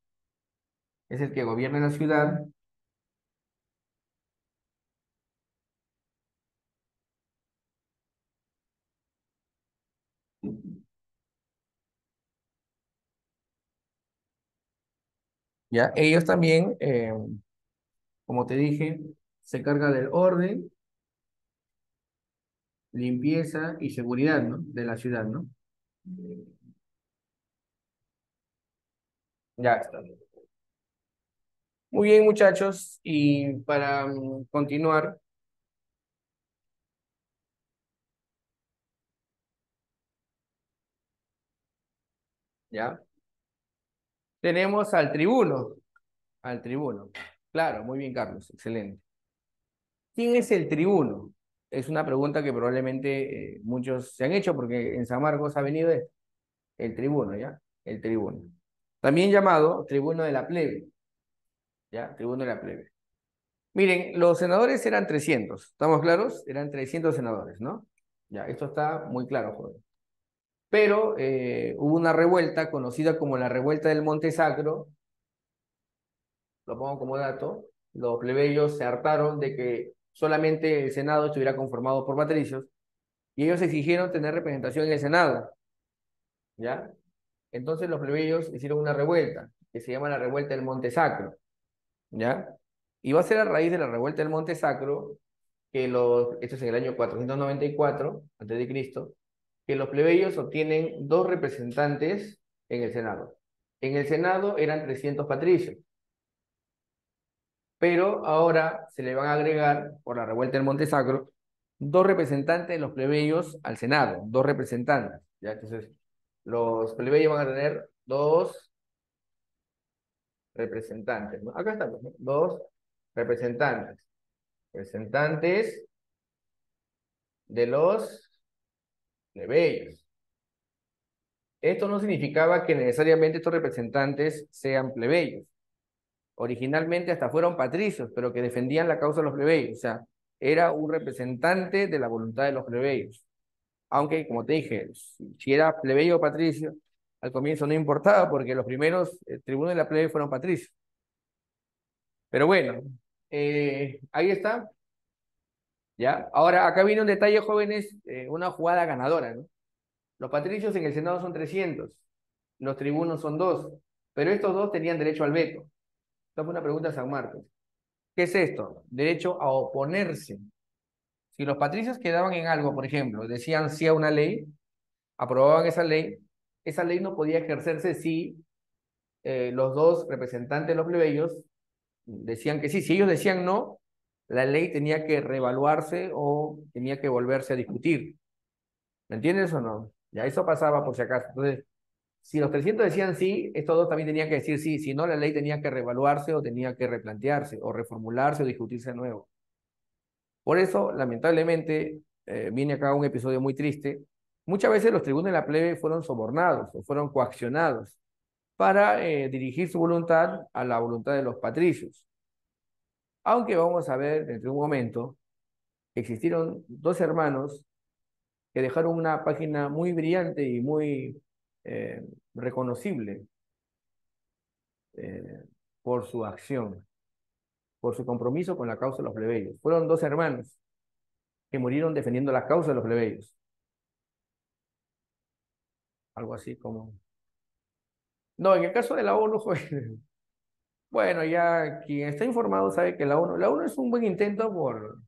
es el que gobierna la ciudad. ¿Ya? Ellos también, como te dije, se encarga del orden, limpieza y seguridad, ¿no? De la ciudad, ¿no? Ya está. Muy bien, muchachos, y para continuar, ¿ya? Tenemos al tribuno, al tribuno. Claro, muy bien, Carlos, excelente. ¿Quién es el tribuno? Es una pregunta que probablemente muchos se han hecho porque en San Marcos ha venido el tribuno, ¿ya? El tribuno. También llamado tribuno de la plebe, ¿ya? Tribuno de la plebe. Miren, los senadores eran 300, ¿estamos claros? Eran 300 senadores, ¿no? Ya, esto está muy claro, joven. Pero hubo una revuelta conocida como la revuelta del Monte Sacro, lo pongo como dato, los plebeyos se hartaron de que solamente el Senado estuviera conformado por patricios y ellos exigieron tener representación en el Senado, ¿ya? Entonces los plebeyos hicieron una revuelta que se llama la revuelta del Monte Sacro, ¿ya? Y va a ser a raíz de la revuelta del Monte Sacro que esto es en el año 494 antes de Cristo, que los plebeyos obtienen dos representantes en el Senado. En el Senado eran 300 patricios, pero ahora se le van a agregar, por la revuelta del Monte Sacro, dos representantes de los plebeyos al Senado, dos representantes, ¿ya? Entonces, los plebeyos van a tener dos representantes, ¿no? Acá están, ¿no? Dos representantes, representantes de los plebeyos. Esto no significaba que necesariamente estos representantes sean plebeyos. Originalmente hasta fueron patricios, pero que defendían la causa de los plebeyos. O sea, era un representante de la voluntad de los plebeyos. Aunque, como te dije, si era plebeyo o patricio, al comienzo no importaba porque los primeros tribunos de la plebe fueron patricios. Pero bueno, ahí está. ¿Ya? Ahora, acá viene un detalle, jóvenes, una jugada ganadora, ¿no? Los patricios en el Senado son 300, los tribunos son dos, pero estos dos tenían derecho al veto. Esta fue una pregunta a San Marcos. ¿Qué es esto? Derecho a oponerse. Si los patricios quedaban en algo, por ejemplo, decían sí a una ley, aprobaban esa ley no podía ejercerse si los dos representantes de los plebeyos decían que sí. Si ellos decían no, la ley tenía que reevaluarse o tenía que volverse a discutir. ¿Me entiendes o no? Ya eso pasaba por si acaso. Entonces, si los 300 decían sí, estos dos también tenían que decir sí. Si no, la ley tenía que reevaluarse o tenía que replantearse o reformularse o discutirse de nuevo. Por eso, lamentablemente, viene acá un episodio muy triste. Muchas veces los tribunos de la plebe fueron sobornados o fueron coaccionados para dirigir su voluntad a la voluntad de los patricios. Aunque vamos a ver dentro de un momento, existieron dos hermanos que dejaron una página muy brillante y muy eh, reconocible eh, por su acción, por su compromiso con la causa de los plebeyos. Fueron dos hermanos que murieron defendiendo la causa de los plebeyos. Algo así como... No, en el caso de la ONU fue... Bueno, ya quien está informado sabe que la ONU es un buen intento por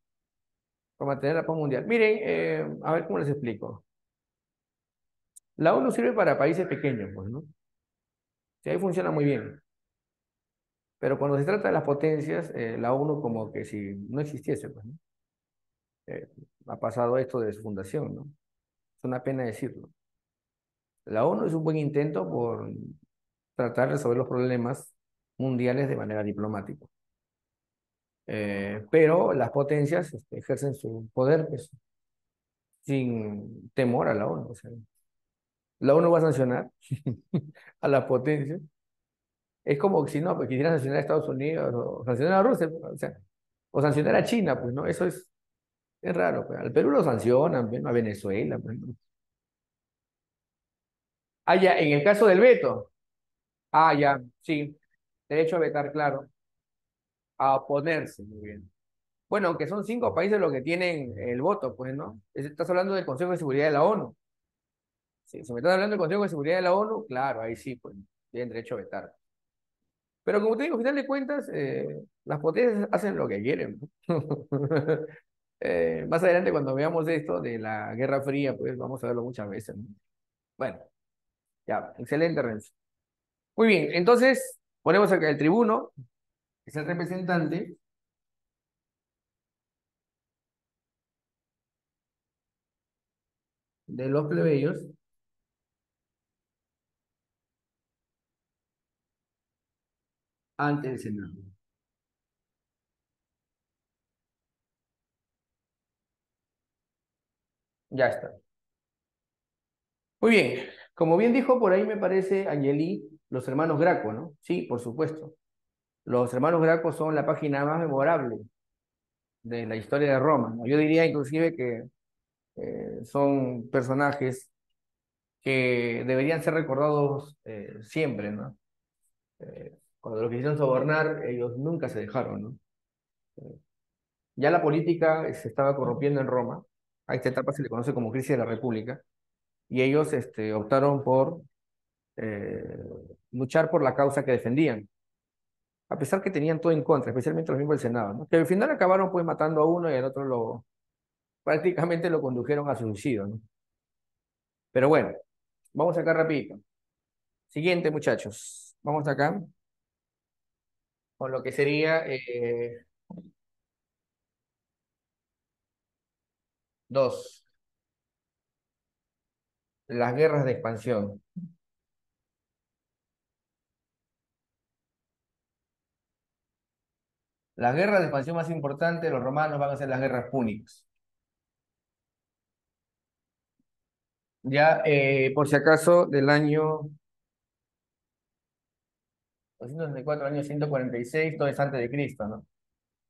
mantener la paz mundial. Miren, a ver cómo les explico. La ONU sirve para países pequeños, pues, ¿no? Sí, ahí funciona muy bien. Pero cuando se trata de las potencias, la ONU como que si no existiese, pues, ¿no? Eh, ha pasado esto desde su fundación, ¿no? Es una pena decirlo. La ONU es un buen intento por tratar de resolver los problemas mundiales de manera diplomática. Pero las potencias ejercen su poder pues, sin temor a la ONU. O sea, la ONU va a sancionar a las potencias. Es como si no, pues quisieran sancionar a Estados Unidos o sancionar a Rusia, o sea, o sancionar a China, pues no, eso es raro. Pues. Al Perú lo sancionan, pues, ¿no? A Venezuela. Pues, ¿no? Ah, ya, en el caso del veto. Ah, ya, sí. Derecho a vetar, claro. A oponerse, muy bien. Bueno, aunque son 5 países los que tienen el voto, pues, ¿no? Estás hablando del Consejo de Seguridad de la ONU. Sí, si me estás hablando del Consejo de Seguridad de la ONU, claro, ahí sí, pues, tienen derecho a vetar. Pero como te digo, al final de cuentas, las potencias hacen lo que quieren, ¿no? Más adelante, cuando veamos esto de la Guerra Fría, pues vamos a verlo muchas veces, ¿no? Bueno, ya, excelente, Renzo. Muy bien, entonces ponemos acá el tribuno, que es el representante de los plebeyos ante el Senado. Ya está. Muy bien, como bien dijo por ahí, me parece, Angeli, los hermanos Graco, ¿no? Sí, por supuesto. Los hermanos Graco son la página más memorable de la historia de Roma, ¿no? Yo diría inclusive que son personajes que deberían ser recordados siempre, ¿no? Cuando los quisieron sobornar, ellos nunca se dejaron, ¿no? Ya la política se estaba corrompiendo en Roma, a esta etapa se le conoce como crisis de la República, y ellos optaron por eh, luchar por la causa que defendían, a pesar que tenían todo en contra, especialmente los miembros del Senado, ¿no? Que al final acabaron pues matando a uno y al otro prácticamente lo condujeron a suicidio, ¿no? Pero bueno, vamos acá rapidito. Siguiente, muchachos. Vamos acá con lo que sería dos, las guerras de expansión. Las guerras de expansión más importantes de los romanos van a ser las guerras púnicas. Ya, por si acaso, del año 294 al año 146, todo es antes de Cristo, ¿no?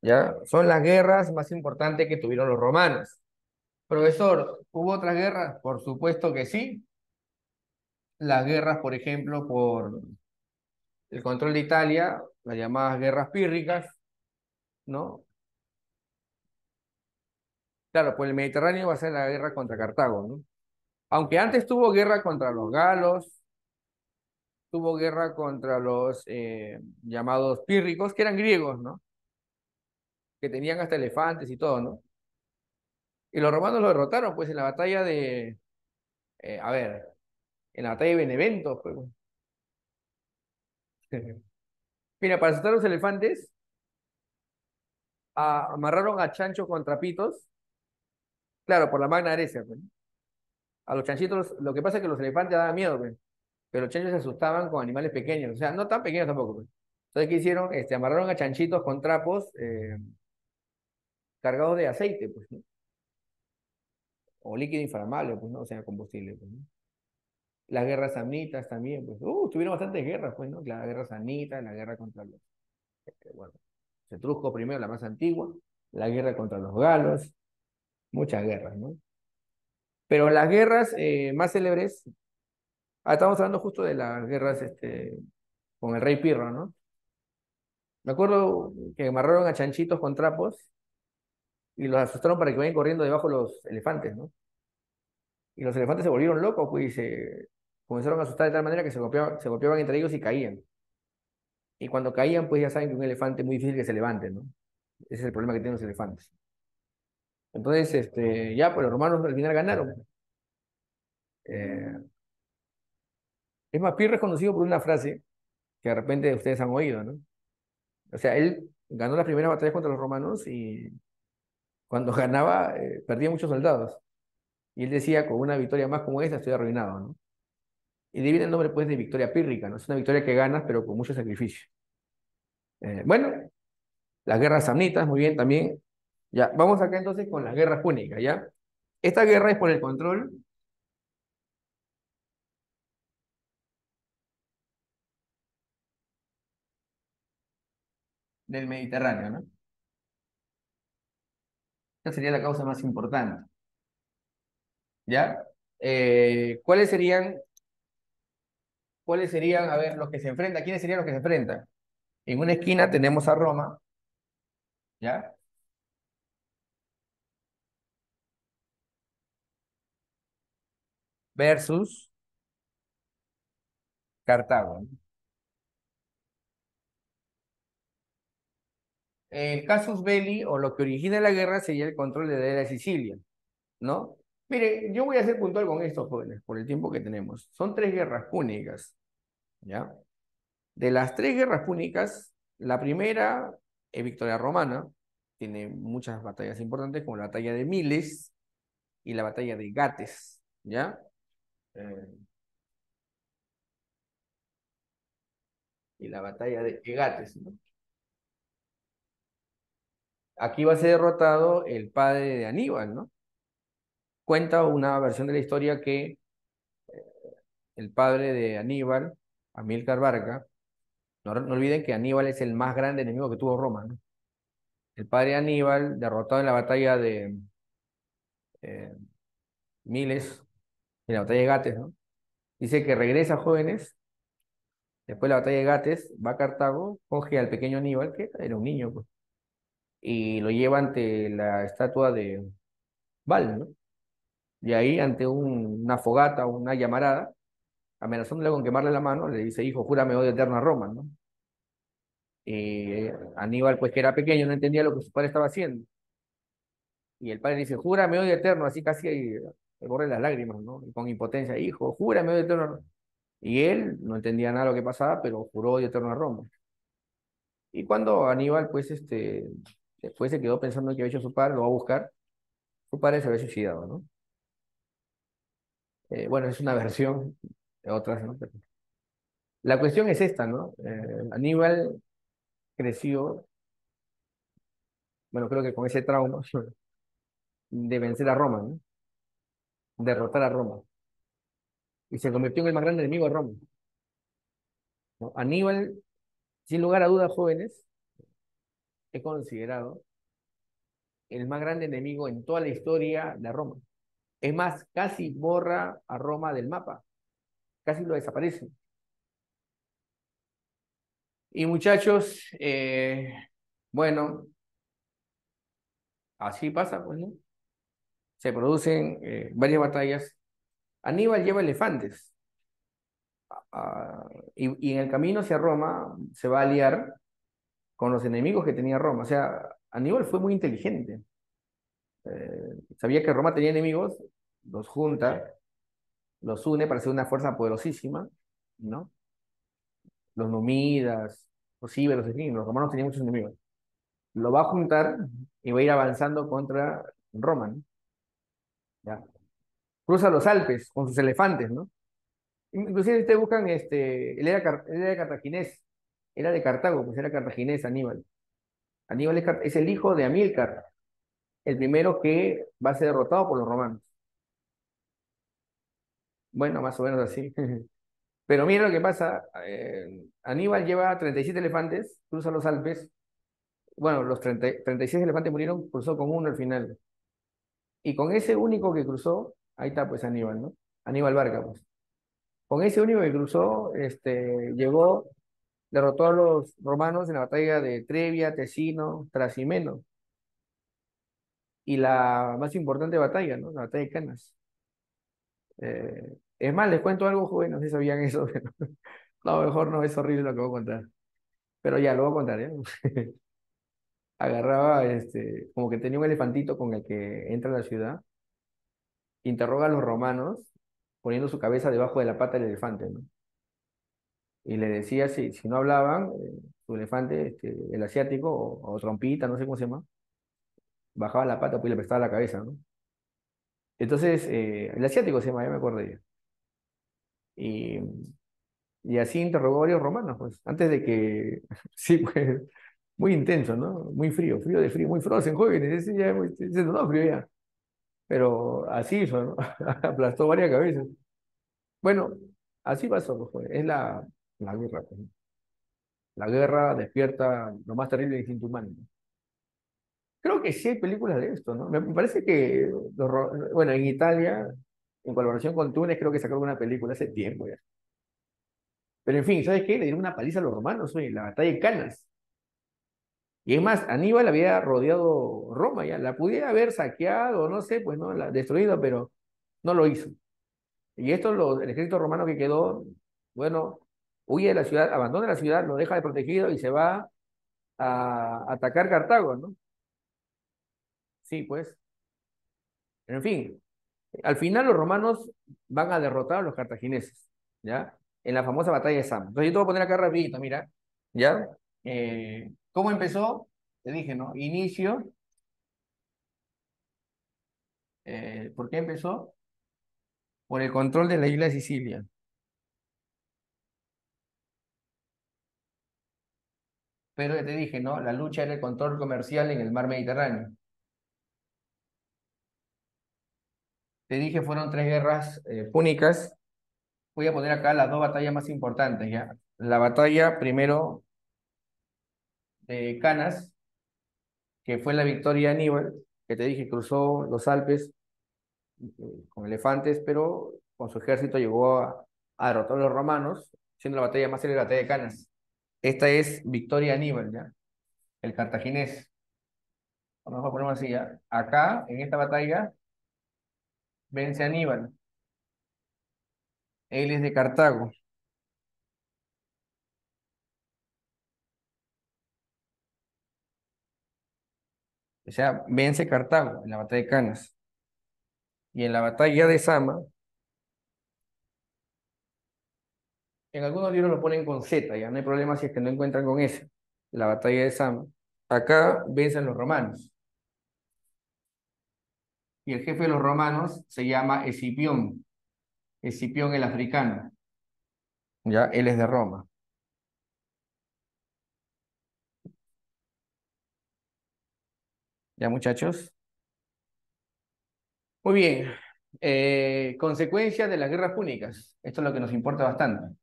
Ya, son las guerras más importantes que tuvieron los romanos. Profesor, ¿hubo otras guerras? Por supuesto que sí. Las guerras, por ejemplo, por el control de Italia, las llamadas guerras pírricas, ¿no? Claro, por el Mediterráneo va a ser la guerra contra Cartago, ¿no? Aunque antes tuvo guerra contra los galos, tuvo guerra contra los llamados pírricos, que eran griegos, ¿no? Que tenían hasta elefantes y todo, ¿no? Y los romanos lo derrotaron, pues, en la batalla de, a ver, en la batalla de Benevento, pues. Mira, para asustar a los elefantes, amarraron a chanchos con trapitos, claro, por la Magna Grecia, pues. A los chanchitos, lo que pasa es que los elefantes daban miedo, pues, pero los chanchos se asustaban con animales pequeños, o sea, no tan pequeños tampoco, pues. Entonces, ¿qué hicieron? Amarraron a chanchitos con trapos cargados de aceite, pues, ¿no? O líquido inflamable, pues, ¿no? O sea, combustible, pues, ¿no? Las guerras samnitas también, pues, tuvieron bastantes guerras, pues, ¿no? La guerra samnita, la guerra contra los, bueno, los etruscos primero, la más antigua, la guerra contra los galos, muchas guerras, ¿no? Pero las guerras más célebres, estamos hablando justo de las guerras con el rey Pirro, ¿no? Me acuerdo que amarraron a chanchitos con trapos y los asustaron para que vayan corriendo debajo los elefantes, ¿no? Y los elefantes se volvieron locos, pues, y se comenzaron a asustar de tal manera que se golpeaban entre ellos y caían. Y cuando caían, pues ya saben que un elefante es muy difícil que se levante, ¿no? Ese es el problema que tienen los elefantes. Entonces, ya, pues los romanos al final ganaron. Eh, es más, Pirro es conocido por una frase que de repente ustedes han oído, ¿no? O sea, él ganó las primeras batallas contra los romanos y cuando ganaba, perdía muchos soldados. Y él decía, con una victoria más como esta estoy arruinado, ¿no? Y de ahí viene el nombre, pues, de victoria pírrica, ¿no? Es una victoria que ganas, pero con mucho sacrificio. Bueno, las guerras samnitas, muy bien, también. Ya, vamos acá entonces con las guerras púnicas, ¿ya? Esta guerra es por el control del Mediterráneo, ¿no? Esta sería la causa más importante, ¿ya? ¿Cuáles serían, a ver, los que se enfrentan? ¿Quiénes serían los que se enfrentan? En una esquina tenemos a Roma, ¿ya? Versus Cartago, ¿no? El casus belli, o lo que origina la guerra, sería el control de la Sicilia, ¿no? Mire, yo voy a ser puntual con estos jóvenes, por el tiempo que tenemos. Son tres guerras púnicas, ¿ya? De las tres guerras púnicas, la primera es victoria romana, tiene muchas batallas importantes, como la batalla de Miles y la batalla de Gates, ¿ya? Eh, y la batalla de Egates, ¿no? Aquí va a ser derrotado el padre de Aníbal, ¿no? Cuenta una versión de la historia que el padre de Aníbal, Amílcar Barca, no olviden que Aníbal es el más grande enemigo que tuvo Roma, ¿no? El padre de Aníbal, derrotado en la batalla de eh, Miles, en la batalla de Gates, ¿no? Dice que regresa jóvenes, después de la batalla de Gates, va a Cartago, coge al pequeño Aníbal, que era un niño, pues, y lo lleva ante la estatua de Val, ¿no? Y ahí, ante una fogata, una llamarada, amenazándole con quemarle la mano, le dice, hijo, júrame odio eterno a Roma, ¿no? Aníbal, pues que era pequeño, no entendía lo que su padre estaba haciendo. Y el padre le dice, júrame odio eterno, así casi le borre las lágrimas, ¿no? Y con impotencia, hijo, júrame odio eterno. Y él no entendía nada de lo que pasaba, pero juró odio eterno a Roma. Y cuando Aníbal, pues, después se quedó pensando en que había hecho su padre, lo va a buscar, su padre se había suicidado, ¿no? Bueno, es una versión de otras, ¿no? Pero la cuestión es esta, ¿no? Aníbal creció, bueno, creo que con ese trauma de vencer a Roma, ¿no? Derrotar a Roma. Y se convirtió en el más grande enemigo de Roma, ¿no? Aníbal, sin lugar a dudas, jóvenes, es considerado el más grande enemigo en toda la historia de Roma. Es más, casi borra a Roma del mapa, casi lo desaparece. Y muchachos, bueno, así pasa, pues, ¿no? Se producen varias batallas. Aníbal lleva elefantes, y en el camino hacia Roma se va a aliar con los enemigos que tenía Roma. O sea, Aníbal fue muy inteligente. Sabía que Roma tenía enemigos, los junta, los une para hacer una fuerza poderosísima, ¿no? Los numidas, los íberos, en fin, los romanos tenían muchos enemigos. Lo va a juntar y va a ir avanzando contra Roma, ¿no? ¿Ya? Cruza los Alpes con sus elefantes, ¿no? Inclusive si ustedes buscan, él era cartaginés, era de Cartago, pues era cartaginés Aníbal. Aníbal es el hijo de Amílcar, el primero que va a ser derrotado por los romanos. Bueno, más o menos así. Pero mira lo que pasa, Aníbal lleva 37 elefantes, cruza los Alpes, bueno, los 36 elefantes murieron, cruzó con uno al final. Y con ese único que cruzó, ahí está pues Aníbal, ¿no? Aníbal Barca, pues. Con ese único que cruzó, llegó, derrotó a los romanos en la batalla de Trevia, Tesino, Trasimeno. Y la más importante batalla, ¿no? La batalla de Canas. Es más, les cuento algo, joven, no sé si sabían eso, pero no, mejor no, es horrible lo que voy a contar. Pero ya, lo voy a contar, ¿eh? Agarraba, como que tenía un elefantito con el que entra a la ciudad, interroga a los romanos, poniendo su cabeza debajo de la pata del elefante, ¿no? y le decía si no hablaban, su elefante, el asiático o trompita, no sé cómo se llama, bajaba la pata pues y le prestaba la cabeza, ¿no? Entonces, el asiático se llama, ya me acordé. Y, y así interrogó a varios romanos, pues, antes de que, sí, pues, muy intenso, ¿no? Muy frío, frío de frío, muy frozen, jóvenes, ese ya, ese no, frío ya. Pero así hizo, ¿no? Aplastó varias cabezas. Bueno, así pasó, pues, es la guerra, pues, ¿no? La guerra despierta lo más terrible del instinto humano, ¿no? Creo que sí hay películas de esto, ¿no? Me parece que, bueno, en Italia, en colaboración con Túnez, creo que sacaron una película hace tiempo ya. Pero en fin, ¿sabes qué? Le dieron una paliza a los romanos, oye, la batalla de Canas. Y es más, Aníbal había rodeado Roma ya, la pudiera haber saqueado, no sé, pues no, la destruido, pero no lo hizo. Y esto, el ejército romano que quedó, bueno, huye de la ciudad, abandona la ciudad, lo deja de protegido y se va a atacar Cartago, ¿no? Sí, pues. En fin, al final los romanos van a derrotar a los cartagineses, ¿ya? En la famosa batalla de Sama. Entonces yo te voy a poner acá rapidito, mira, ¿ya? ¿Cómo empezó? Te dije, ¿no? Inicio. ¿Por qué empezó? Por el control de la isla de Sicilia. Pero ya te dije, ¿no? La lucha era el control comercial en el mar Mediterráneo. Te dije, fueron tres guerras púnicas. Voy a poner acá las dos batallas más importantes, ¿ya? La batalla primero de Canas, que fue la victoria de Aníbal, que te dije, cruzó los Alpes con elefantes, pero con su ejército llegó a derrotar a los romanos, siendo la batalla más célebre la batalla de Canas. Esta es victoria de Aníbal, ¿ya? El cartaginés. Vamos a ponerlo así, ¿ya? Acá, en esta batalla, vence a Aníbal. Él es de Cartago. O sea, vence Cartago en la batalla de Canas. Y en la batalla de Sama, en algunos libros lo ponen con Z, ya no hay problema si es que no encuentran con S. La batalla de Sama. Acá vencen los romanos. Y el jefe de los romanos se llama Escipión. Escipión el africano. Ya, él es de Roma. ¿Ya, muchachos? Muy bien. Consecuencias de las guerras púnicas. Esto es lo que nos importa bastante.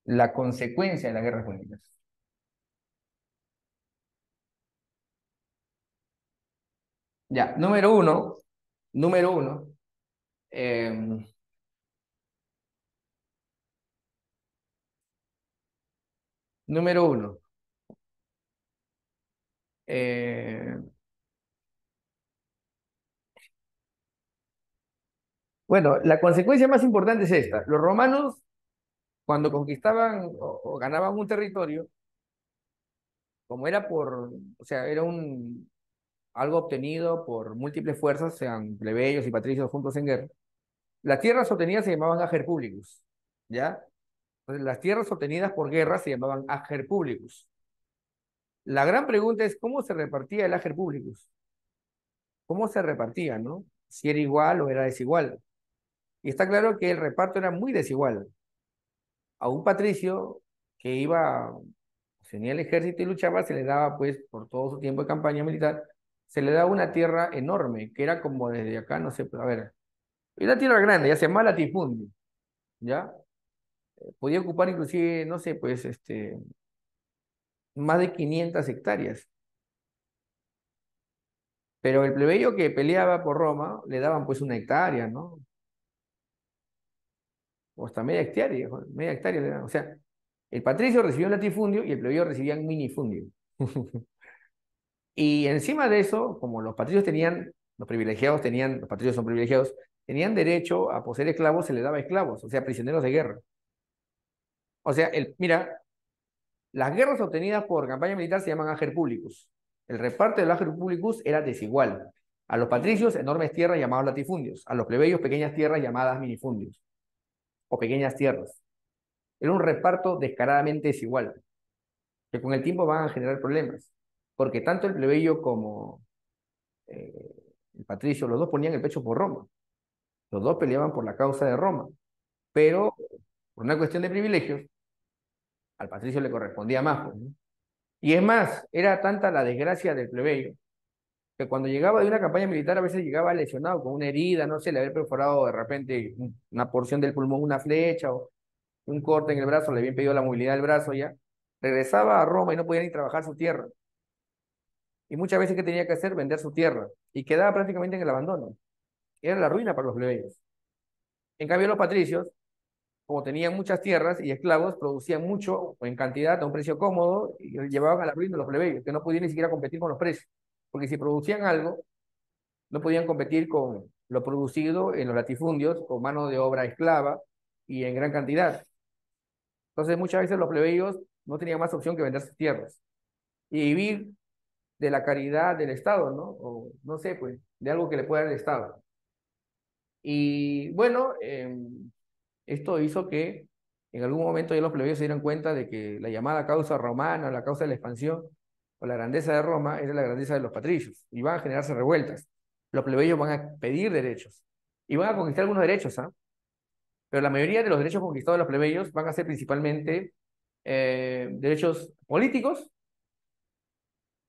La consecuencia de las guerras púnicas. Ya, número uno. Número uno. eh, número uno. eh, bueno, la consecuencia más importante es esta. Los romanos, cuando conquistaban o ganaban un territorio, como era o sea, era algo obtenido por múltiples fuerzas, sean plebeyos y patricios juntos en guerra, las tierras obtenidas se llamaban ager publicus, ¿ya? Entonces, las tierras obtenidas por guerra se llamaban ager publicus. La gran pregunta es, ¿cómo se repartía el ager publicus? ¿Cómo se repartía, no? Si era igual o era desigual. Y está claro que el reparto era muy desigual. A un patricio que se unía al ejército y luchaba, se le daba, pues, por todo su tiempo de campaña militar, se le daba una tierra enorme, que era como desde acá, no sé, pues, a ver, era una tierra grande, ya se llama latifundio, ¿ya? Podía ocupar inclusive, no sé, pues, más de 500 hectáreas. Pero el plebeyo que peleaba por Roma le daban pues una hectárea, ¿no? O hasta media hectárea le daban. O sea, el patricio recibía un latifundio y el plebeyo recibía un minifundio. Y encima de eso, como los patricios los patricios son privilegiados, tenían derecho a poseer esclavos, se les daba esclavos, o sea, prisioneros de guerra. O sea, mira, las guerras obtenidas por campaña militar se llaman ager publicus. El reparto del ager publicus era desigual. A los patricios, enormes tierras llamadas latifundios. A los plebeyos, pequeñas tierras llamadas minifundios o pequeñas tierras. Era un reparto descaradamente desigual, que con el tiempo van a generar problemas, porque tanto el plebeyo como eh, el patricio, los dos ponían el pecho por Roma, los dos peleaban por la causa de Roma, pero por una cuestión de privilegios, al patricio le correspondía más, pues, ¿no? Y es más, era tanta la desgracia del plebeyo, que cuando llegaba de una campaña militar a veces llegaba lesionado con una herida, no sé, le había perforado de repente una porción del pulmón, una flecha o un corte en el brazo, le habían pedido la movilidad del brazo ya, regresaba a Roma y no podía ni trabajar su tierra. Y muchas veces, ¿qué tenía que hacer? Vender su tierra. Y quedaba prácticamente en el abandono. Era la ruina para los plebeyos. En cambio, los patricios, como tenían muchas tierras y esclavos, producían mucho en cantidad a un precio cómodo y llevaban a la ruina a los plebeyos, que no podían ni siquiera competir con los precios. Porque si producían algo, no podían competir con lo producido en los latifundios, con mano de obra esclava y en gran cantidad. Entonces, muchas veces los plebeyos no tenían más opción que vender sus tierras y vivir de la caridad del Estado, ¿no? O no sé, pues, de algo que le pueda dar el Estado. Y bueno, esto hizo que en algún momento ya los plebeyos se dieran cuenta de que la llamada causa romana, la causa de la expansión o la grandeza de Roma era la grandeza de los patricios y van a generarse revueltas. Los plebeyos van a pedir derechos y van a conquistar algunos derechos, ¿ah? Pero la mayoría de los derechos conquistados de los plebeyos van a ser principalmente derechos políticos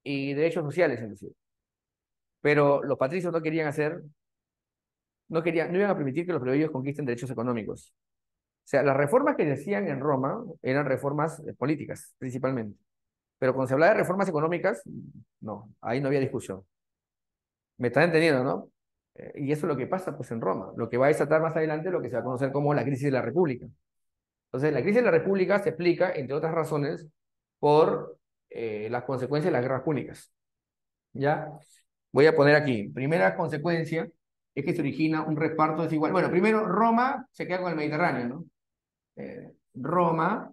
y derechos sociales, inclusive. Pero los patricios no querían hacer, no iban a permitir que los plebeyos conquisten derechos económicos. O sea, las reformas que decían en Roma eran reformas políticas, principalmente. Pero cuando se hablaba de reformas económicas, no, ahí no había discusión. ¿Me están entendiendo, no? Y eso es lo que pasa, pues, en Roma. Lo que va a desatar más adelante lo que se va a conocer como la crisis de la República. Entonces, la crisis de la República se explica, entre otras razones, por las consecuencias de las guerras púnicas. ¿Ya? Voy a poner aquí. Primera consecuencia es que se origina un reparto desigual. Bueno, primero, Roma se queda con el Mediterráneo, ¿no? Roma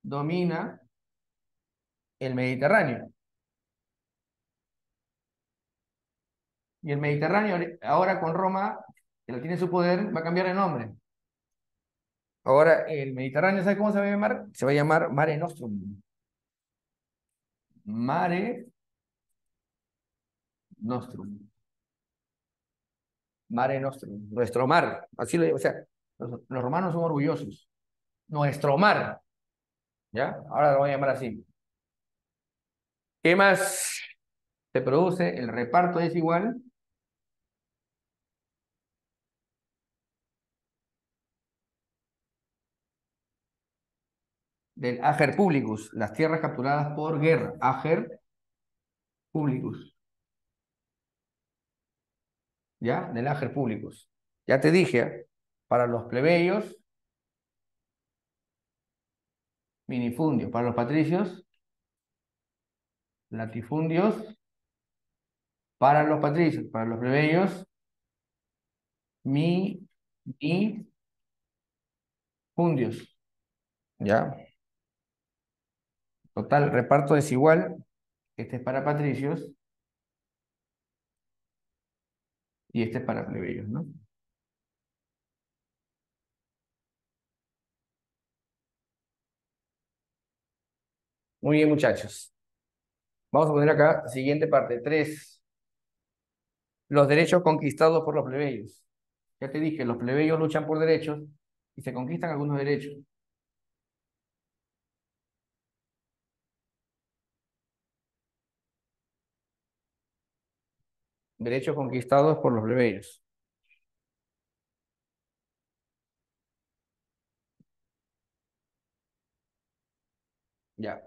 domina el Mediterráneo. Y el Mediterráneo, ahora con Roma, que lo tiene su poder, va a cambiar de nombre. Ahora el Mediterráneo, ¿sabe cómo se va a llamar? Se va a llamar Mare Nostrum. Mare Nostrum. Mare Nostrum. Nuestro mar. Así lo, o sea, los romanos son orgullosos. Nuestro mar. ¿Ya? Ahora lo voy a llamar así. ¿Qué más se produce? El reparto es igual del Ager Publicus, las tierras capturadas por guerra. Ager Publicus. ¿Ya? Del Ager Publicus. Ya te dije, para los plebeyos, minifundios. Para los patricios, latifundios. Para los patricios, para los plebeyos, mi, mi, fundios. ¿Ya? Total, reparto desigual. Este es para patricios y este es para plebeyos, ¿no? Muy bien, muchachos. Vamos a poner acá, siguiente parte, 3. Los derechos conquistados por los plebeyos. Ya te dije, los plebeyos luchan por derechos y se conquistan algunos derechos. Derechos conquistados por los plebeyos. Ya.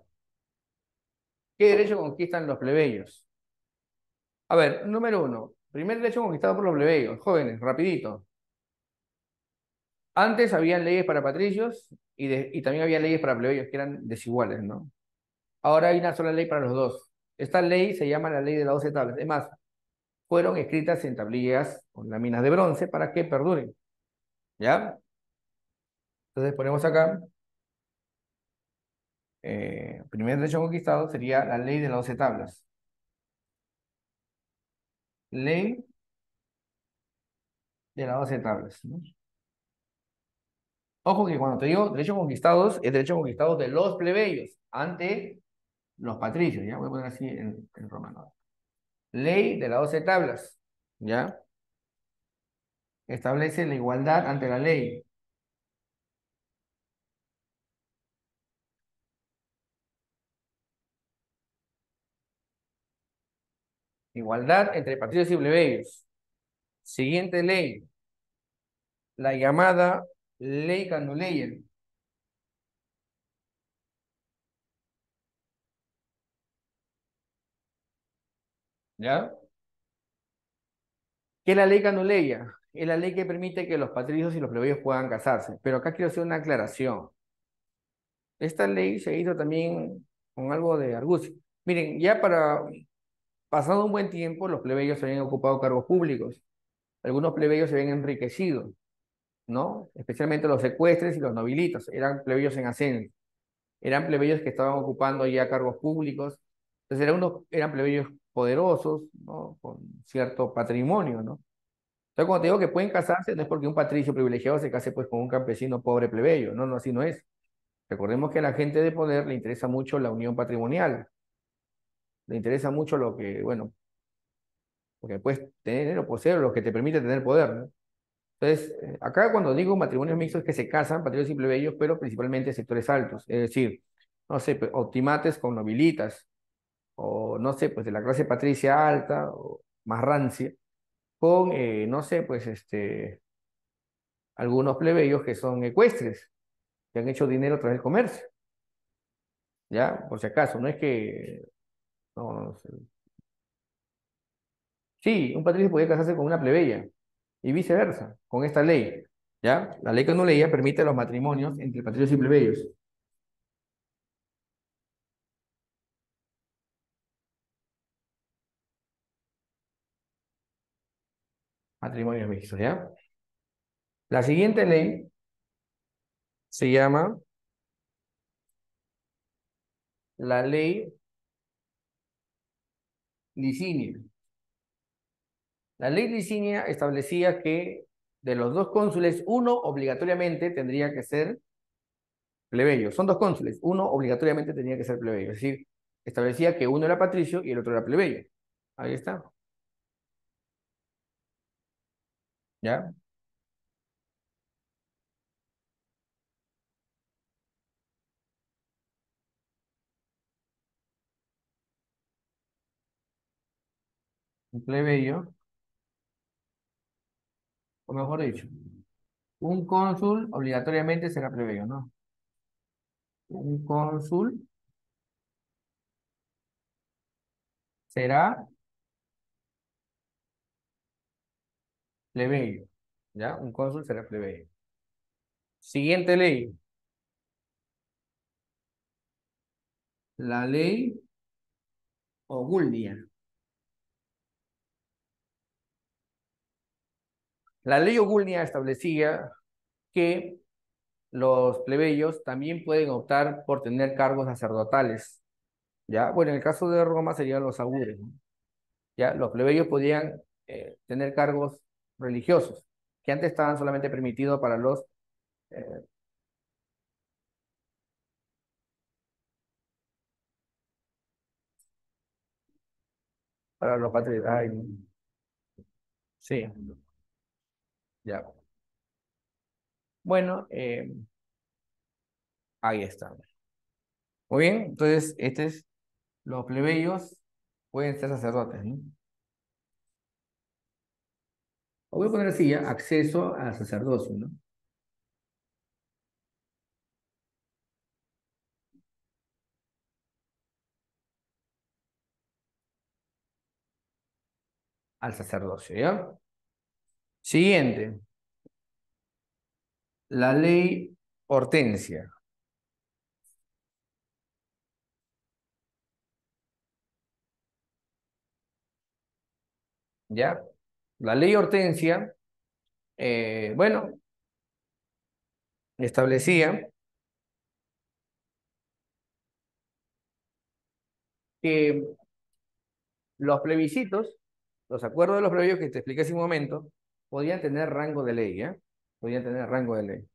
¿Qué derecho conquistan los plebeyos? A ver, número 1. Primer derecho conquistado por los plebeyos. Jóvenes, rapidito. Antes había leyes para patricios y también había leyes para plebeyos que eran desiguales, ¿no? Ahora hay una sola ley para los dos. Esta ley se llama la ley de las 12 tablas. Es más, fueron escritas en tablillas con láminas de bronce para que perduren. ¿Ya? Entonces ponemos acá, primer derecho conquistado sería la ley de las 12 tablas. Ley de las 12 tablas, ¿no? Ojo que cuando te digo derechos conquistados, es derechos conquistados de los plebeyos ante los patricios, ¿ya? Voy a poner así en romano. Ley de las 12 tablas, ¿ya? Establece la igualdad ante la ley. Igualdad entre patricios y plebeyos. Siguiente ley, la llamada ley Canuleya, ¿ya? ¿Qué es la ley Canuleya? Es la ley que permite que los patricios y los plebeyos puedan casarse. Pero acá quiero hacer una aclaración. Esta ley se hizo también con algo de argucia. Miren, ya para pasado un buen tiempo, los plebeyos habían ocupado cargos públicos. Algunos plebeyos se habían enriquecido, ¿no? Especialmente los secuestres y los nobilitos. Eran plebeyos en ascenso. Eran plebeyos que estaban ocupando ya cargos públicos. Entonces eran plebeyos poderosos, ¿no? Con cierto patrimonio, ¿no? Entonces, cuando te digo que pueden casarse, no es porque un patricio privilegiado se case pues con un campesino pobre plebeyo. No, no, así no es. Recordemos que a la gente de poder le interesa mucho la unión patrimonial. Le interesa mucho lo que, bueno, lo que puedes tener o poseer, lo que te permite tener poder, ¿no? Entonces, acá cuando digo matrimonios mixtos es que se casan patricios y plebeyos, pero principalmente sectores altos. Es decir, no sé, pues, optimates con nobilitas, o no sé, pues de la clase patricia alta, o más rancia, con, no sé, pues algunos plebeyos que son ecuestres, que han hecho dinero a través del comercio, ¿ya? Por si acaso, no es que, no, no sé. Sí, un patricio podía casarse con una plebeya, y viceversa, con esta ley, ¿ya? La ley que no leía permite los matrimonios entre patricios y plebeyos, matrimonios mixtos, ¿ya? La siguiente ley se llama la ley licinia. La ley licinia establecía que de los dos cónsules, uno obligatoriamente tendría que ser plebeyo. Son dos cónsules, uno obligatoriamente tenía que ser plebeyo. Es decir, establecía que uno era patricio y el otro era plebeyo. Ahí está, ¿ya? Un plebeyo, o mejor dicho, un cónsul obligatoriamente será plebeyo, ¿no? Un cónsul será plebeyo, ¿ya? Un cónsul será plebeyo. Siguiente ley, la ley Ogulnia. La ley Ogulnia establecía que los plebeyos también pueden optar por tener cargos sacerdotales, ¿ya? Bueno, en el caso de Roma serían los augures, ¿no? ¿Ya? Los plebeyos podían tener cargos religiosos, que antes estaban solamente permitidos eh, para los patriotas. Ay, sí, ya. Bueno, ahí está. Muy bien, entonces, los plebeyos pueden ser sacerdotes, ¿no? O voy a poner así, ¿ya? Acceso al sacerdocio, ¿no? Al sacerdocio, ¿ya? Siguiente, la ley Hortensia, ¿ya? La ley Hortensia, bueno, establecía que los plebiscitos, los acuerdos de los plebeyos que te expliqué hace un momento, podían tener rango de ley, ¿ya? Podían tener rango de ley.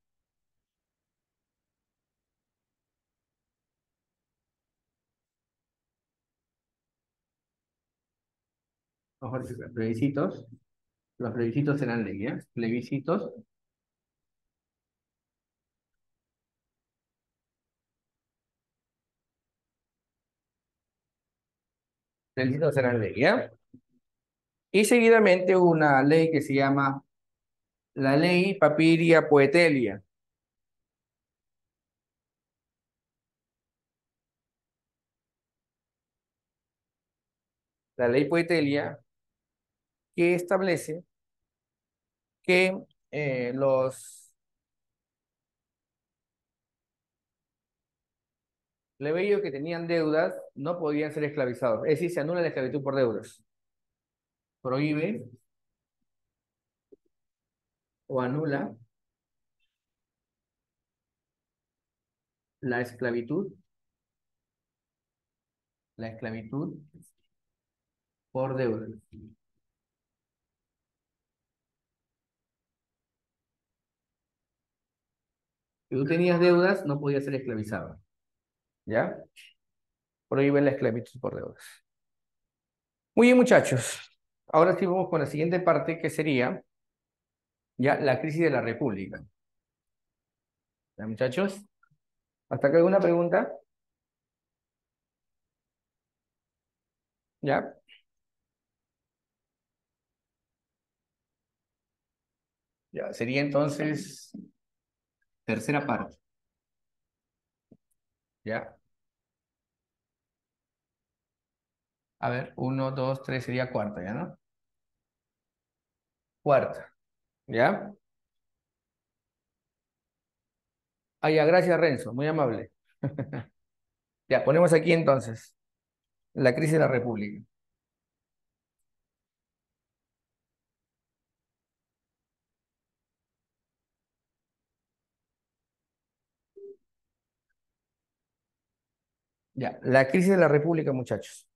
Ojo, plebiscitos. Los plebiscitos serán ley, ¿eh? Plebiscitos. Plebiscitos serán ley, ¿ya? Y seguidamente una ley que se llama la ley Papiria Poetelia. La ley Poetelia que establece que los plebeyos que tenían deudas no podían ser esclavizados. Es decir, se anula la esclavitud por deudas. Prohíbe o anula la esclavitud por deudas. Si tú tenías deudas, no podías ser esclavizado. ¿Ya? Prohíbe la esclavitud por deudas. Muy bien, muchachos. Ahora sí vamos con la siguiente parte, que sería ya la crisis de la República. ¿Ya, muchachos? ¿Hasta acá alguna pregunta? ¿Ya? Ya, sería entonces tercera parte. ¿Ya? A ver, uno, dos, tres, sería cuarta, ¿ya no? Cuarta. ¿Ya? Ah, ya, gracias, Renzo, muy amable. Ya, ponemos aquí entonces la crisis de la República. Ya, la crisis de la República, muchachos.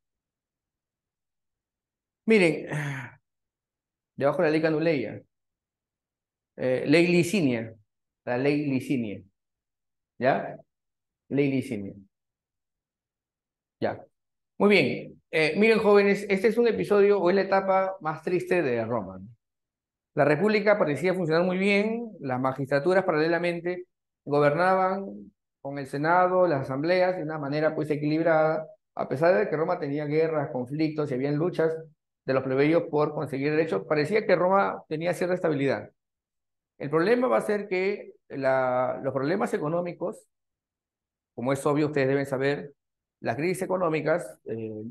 Miren, debajo de la ley Canuleia, ley Licinia, la ley Licinia, ¿ya? Ley Licinia, ya. Muy bien, miren jóvenes, este es un episodio o es la etapa más triste de Roma, ¿no? La República parecía funcionar muy bien, las magistraturas paralelamente gobernaban con el Senado, las asambleas, de una manera pues equilibrada, a pesar de que Roma tenía guerras, conflictos y habían luchas de los plebeyos por conseguir derechos, parecía que Roma tenía cierta estabilidad. El problema va a ser que los problemas económicos, como es obvio, ustedes deben saber, las crisis económicas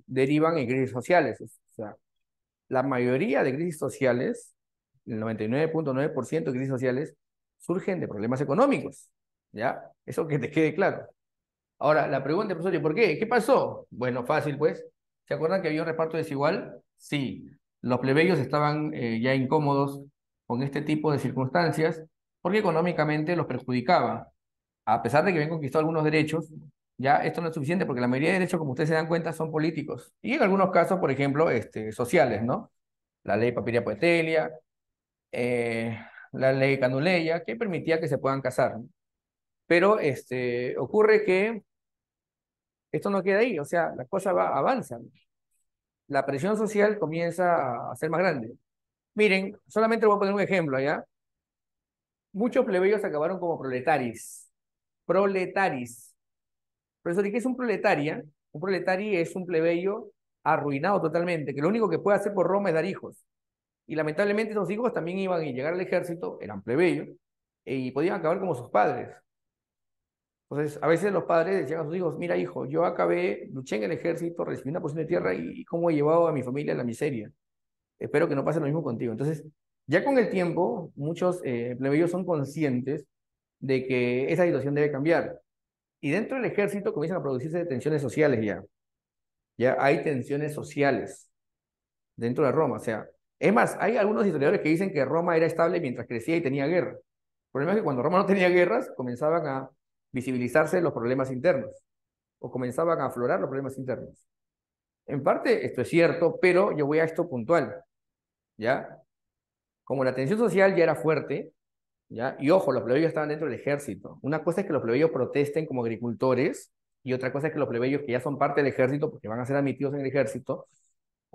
derivan en crisis sociales. O sea, la mayoría de crisis sociales, el 99.9% de crisis sociales, surgen de problemas económicos. ¿Ya? Eso que te quede claro. Ahora, la pregunta, profesor, ¿y por qué? ¿Qué pasó? Bueno, fácil, pues. ¿Se acuerdan que había un reparto desigual? Sí. Los plebeyos estaban ya incómodos con este tipo de circunstancias porque económicamente los perjudicaba. A pesar de que habían conquistado algunos derechos, ya esto no es suficiente porque la mayoría de derechos, como ustedes se dan cuenta, son políticos. Y en algunos casos, por ejemplo, sociales, ¿no? La ley Papiria Poetelia, eh, la ley Canuleia, que permitía que se puedan casar, ¿no? Pero ocurre que esto no queda ahí, o sea, la cosa avanza, ¿no? La presión social comienza a ser más grande. Miren, solamente voy a poner un ejemplo, ¿ya? Muchos plebeyos acabaron como proletaris. Proletaris. Profesor, ¿y qué es un proletaria? Un proletario es un plebeyo arruinado totalmente, que lo único que puede hacer por Roma es dar hijos. Y lamentablemente esos hijos también iban a llegar al ejército, eran plebeyos, y podían acabar como sus padres. Entonces, a veces los padres decían a sus hijos, mira hijo, yo acabé, luché en el ejército, recibí una posición de tierra y cómo he llevado a mi familia a la miseria. Espero que no pase lo mismo contigo. Entonces, ya con el tiempo, muchos plebeyos son conscientes de que esa situación debe cambiar. Y dentro del ejército comienzan a producirse tensiones sociales ya. Ya hay tensiones sociales dentro de Roma. O sea, es más, hay algunos historiadores que dicen que Roma era estable mientras crecía y tenía guerra. El problema es que cuando Roma no tenía guerras, comenzaban a visibilizarse los problemas internos o comenzaban a aflorar los problemas internos. En parte esto es cierto, pero yo voy a esto puntual, ¿ya? Como la tensión social ya era fuerte, ¿ya? Y ojo, los plebeyos estaban dentro del ejército. Una cosa es que los plebeyos protesten como agricultores y otra cosa es que los plebeyos que ya son parte del ejército, porque van a ser admitidos en el ejército,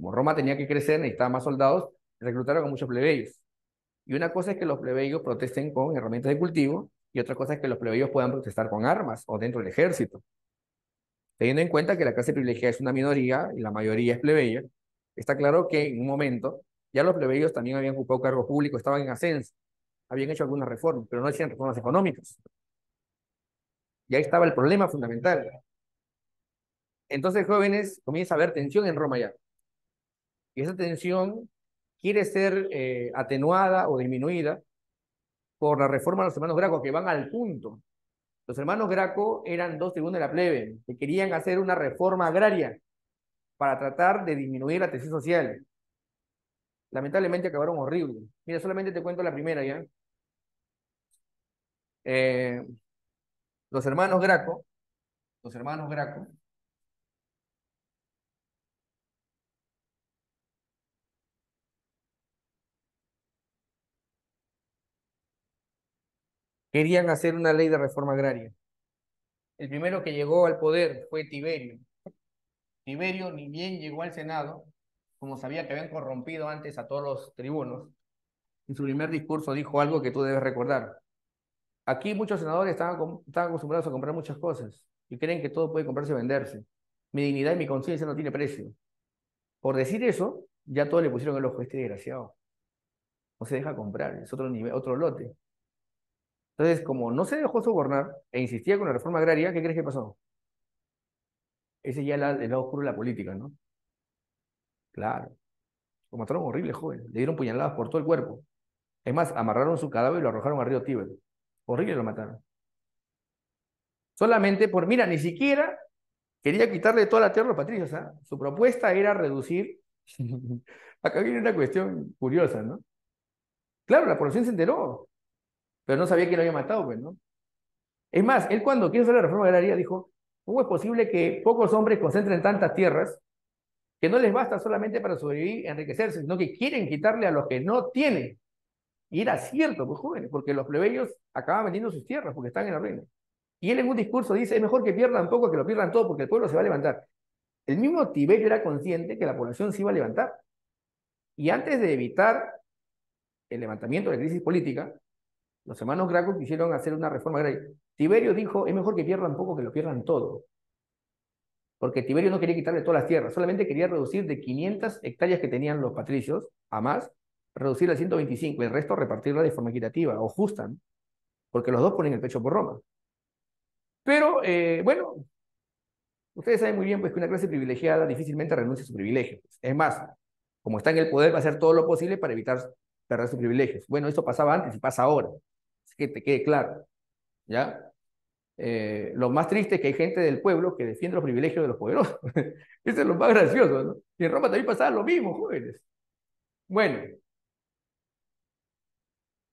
Como Roma tenía que crecer, necesitaba más soldados, reclutaron a muchos plebeyos. Y una cosa es que los plebeyos protesten con herramientas de cultivo, y otra cosa es que los plebeyos puedan protestar con armas o dentro del ejército. Teniendo en cuenta que la clase privilegiada es una minoría y la mayoría es plebeya, está claro que en un momento ya los plebeyos también habían ocupado cargos públicos, estaban en ascenso, habían hecho algunas reformas, pero no hacían reformas económicas. Y ahí estaba el problema fundamental. Entonces, jóvenes, comienza a haber tensión en Roma ya. Y esa tensión quiere ser atenuada o disminuida por la reforma de los hermanos Graco, que van al punto. Los hermanos Graco eran dos tribunos de la plebe, que querían hacer una reforma agraria para tratar de disminuir la tensión social. Lamentablemente acabaron horrible. Mira, solamente te cuento la primera ya. Eh, los hermanos Graco, los hermanos Graco, querían hacer una ley de reforma agraria. El primero que llegó al poder fue Tiberio. Tiberio ni bien llegó al Senado, como sabía que habían corrompido antes a todos los tribunos, en su primer discurso dijo algo que tú debes recordar. Aquí muchos senadores estaban acostumbrados a comprar muchas cosas y creen que todo puede comprarse y venderse. Mi dignidad y mi conciencia no tiene precio. Por decir eso, ya todos le pusieron el ojo a este desgraciado. No se deja comprar, es otro nivel, otro lote. Entonces, como no se dejó sobornar e insistía con la reforma agraria, ¿qué crees que pasó? Ese ya el lado oscuro de la política, ¿no? Claro. Lo mataron horrible, joven. Le dieron puñaladas por todo el cuerpo. Es más, amarraron su cadáver y lo arrojaron al río Tíber. Horrible lo mataron. Solamente por, mira, ni siquiera quería quitarle toda la tierra a los patricios, ¿ah? Su propuesta era reducir. Acá viene una cuestión curiosa, ¿no? Claro, la población se enteró, pero no sabía quién lo había matado, pues, ¿no? Es más, él cuando quiso hacer la reforma agraria dijo, ¿cómo es posible que pocos hombres concentren tantas tierras que no les basta solamente para sobrevivir y enriquecerse, sino que quieren quitarle a los que no tienen? Y era cierto, pues jóvenes, porque los plebeyos acababan vendiendo sus tierras porque están en la ruina. Y él en un discurso dice, es mejor que pierdan poco que lo pierdan todo porque el pueblo se va a levantar. El mismo Tiberio era consciente que la población se iba a levantar. Y antes de evitar el levantamiento de la crisis política, los hermanos Graco quisieron hacer una reforma agraria. Tiberio dijo, es mejor que pierdan poco que lo pierdan todo. Porque Tiberio no quería quitarle todas las tierras, solamente quería reducir de 500 hectáreas que tenían los patricios a más, reducirla a 125 y el resto repartirla de forma equitativa o justa, ¿no? Porque los dos ponen el pecho por Roma. Pero, bueno, ustedes saben muy bien pues, que una clase privilegiada difícilmente renuncia a su privilegio. Es más, como está en el poder, va a hacer todo lo posible para evitar perder sus privilegios. Bueno, esto pasaba antes y pasa ahora. Así que te quede claro, ¿ya? Lo más triste es que hay gente del pueblo que defiende los privilegios de los poderosos. Eso es lo más gracioso, ¿no? Y en Roma también pasaba lo mismo, jóvenes. Bueno,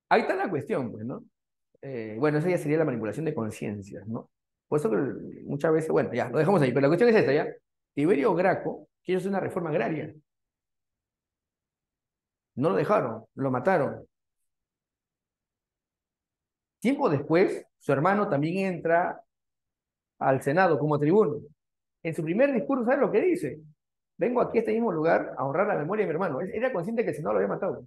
ahí está la cuestión, pues, ¿no? Bueno, esa ya sería la manipulación de conciencias, ¿no? Por eso que muchas veces, bueno, ya, lo dejamos ahí, pero la cuestión es esta, ¿ya? Tiberio Graco quiere hacer una reforma agraria. No lo dejaron, lo mataron. Tiempo después, su hermano también entra al Senado como tribuno. En su primer discurso, ¿sabes lo que dice? Vengo aquí a este mismo lugar a honrar la memoria de mi hermano. Era consciente que el Senado lo había matado.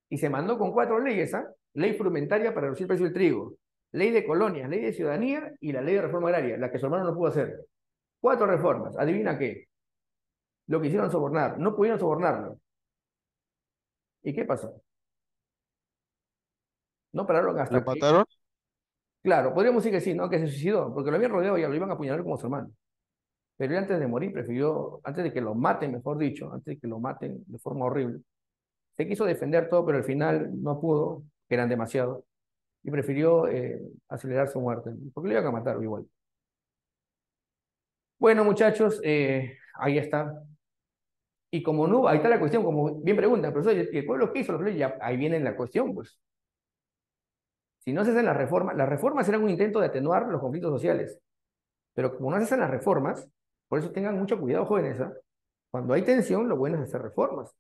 Y se mandó con 4 leyes, ¿ah? Ley frumentaria para reducir el precio del trigo, ley de colonias, ley de ciudadanía y la ley de reforma agraria, la que su hermano no pudo hacer. 4 reformas. ¿Adivina qué? Lo que hicieron sobornar. No pudieron sobornarlo. ¿Y qué pasó? No pararon ¿Lo hasta que, mataron? claro, podríamos decir que sí, ¿no? Que se suicidó, porque lo habían rodeado y lo iban a apuñalar como su hermano. Pero él antes de morir prefirió, antes de que lo maten, mejor dicho, antes de que lo maten de forma horrible, se quiso defender todo, pero al final no pudo, que eran demasiados, y prefirió acelerar su muerte, porque lo iban a matar igual. Bueno, muchachos, ahí está. Y como no, ahí está la cuestión, como bien preguntan, profesor, ¿y el pueblo qué hizo? Ya, ahí viene la cuestión, pues. Si no se hacen las reformas eran un intento de atenuar los conflictos sociales, pero como no se hacen las reformas, por eso tengan mucho cuidado, jóvenes, ¿ah? Cuando hay tensión, lo bueno es hacer reformas.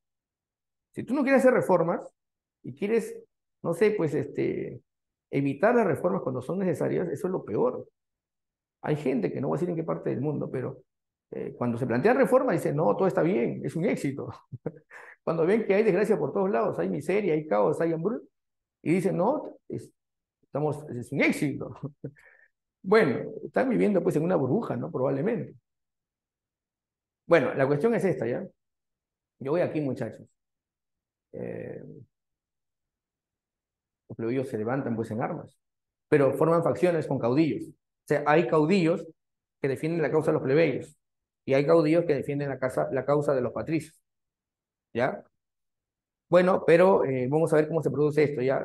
Si tú no quieres hacer reformas y quieres, no sé, pues evitar las reformas cuando son necesarias, eso es lo peor. Hay gente que no voy a decir en qué parte del mundo, pero Cuando se plantea reforma, dicen, no, todo está bien, es un éxito. Cuando ven que hay desgracia por todos lados, hay miseria, hay caos, hay hambruna, y dicen, no, es un éxito. Bueno, están viviendo pues en una burbuja, ¿no? Probablemente. Bueno, la cuestión es esta, ¿ya? Yo voy aquí, muchachos. Eh, los plebeyos se levantan pues en armas, pero forman facciones con caudillos. O sea, hay caudillos que defienden la causa de los plebeyos y hay caudillos que defienden la causa de los patricios, ¿ya? Bueno, pero vamos a ver cómo se produce esto, ¿ya?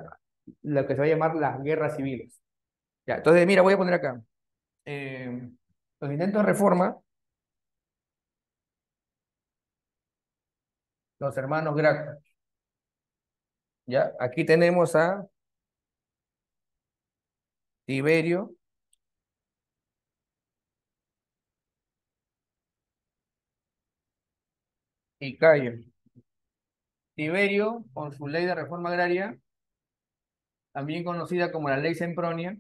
Lo que se va a llamar las guerras civiles. Ya, entonces, mira, voy a poner acá. Eh, los intentos de reforma, los hermanos Graco, ¿ya? Aquí tenemos a Tiberio y Cayo. Tiberio, con su ley de reforma agraria, también conocida como la ley Sempronia,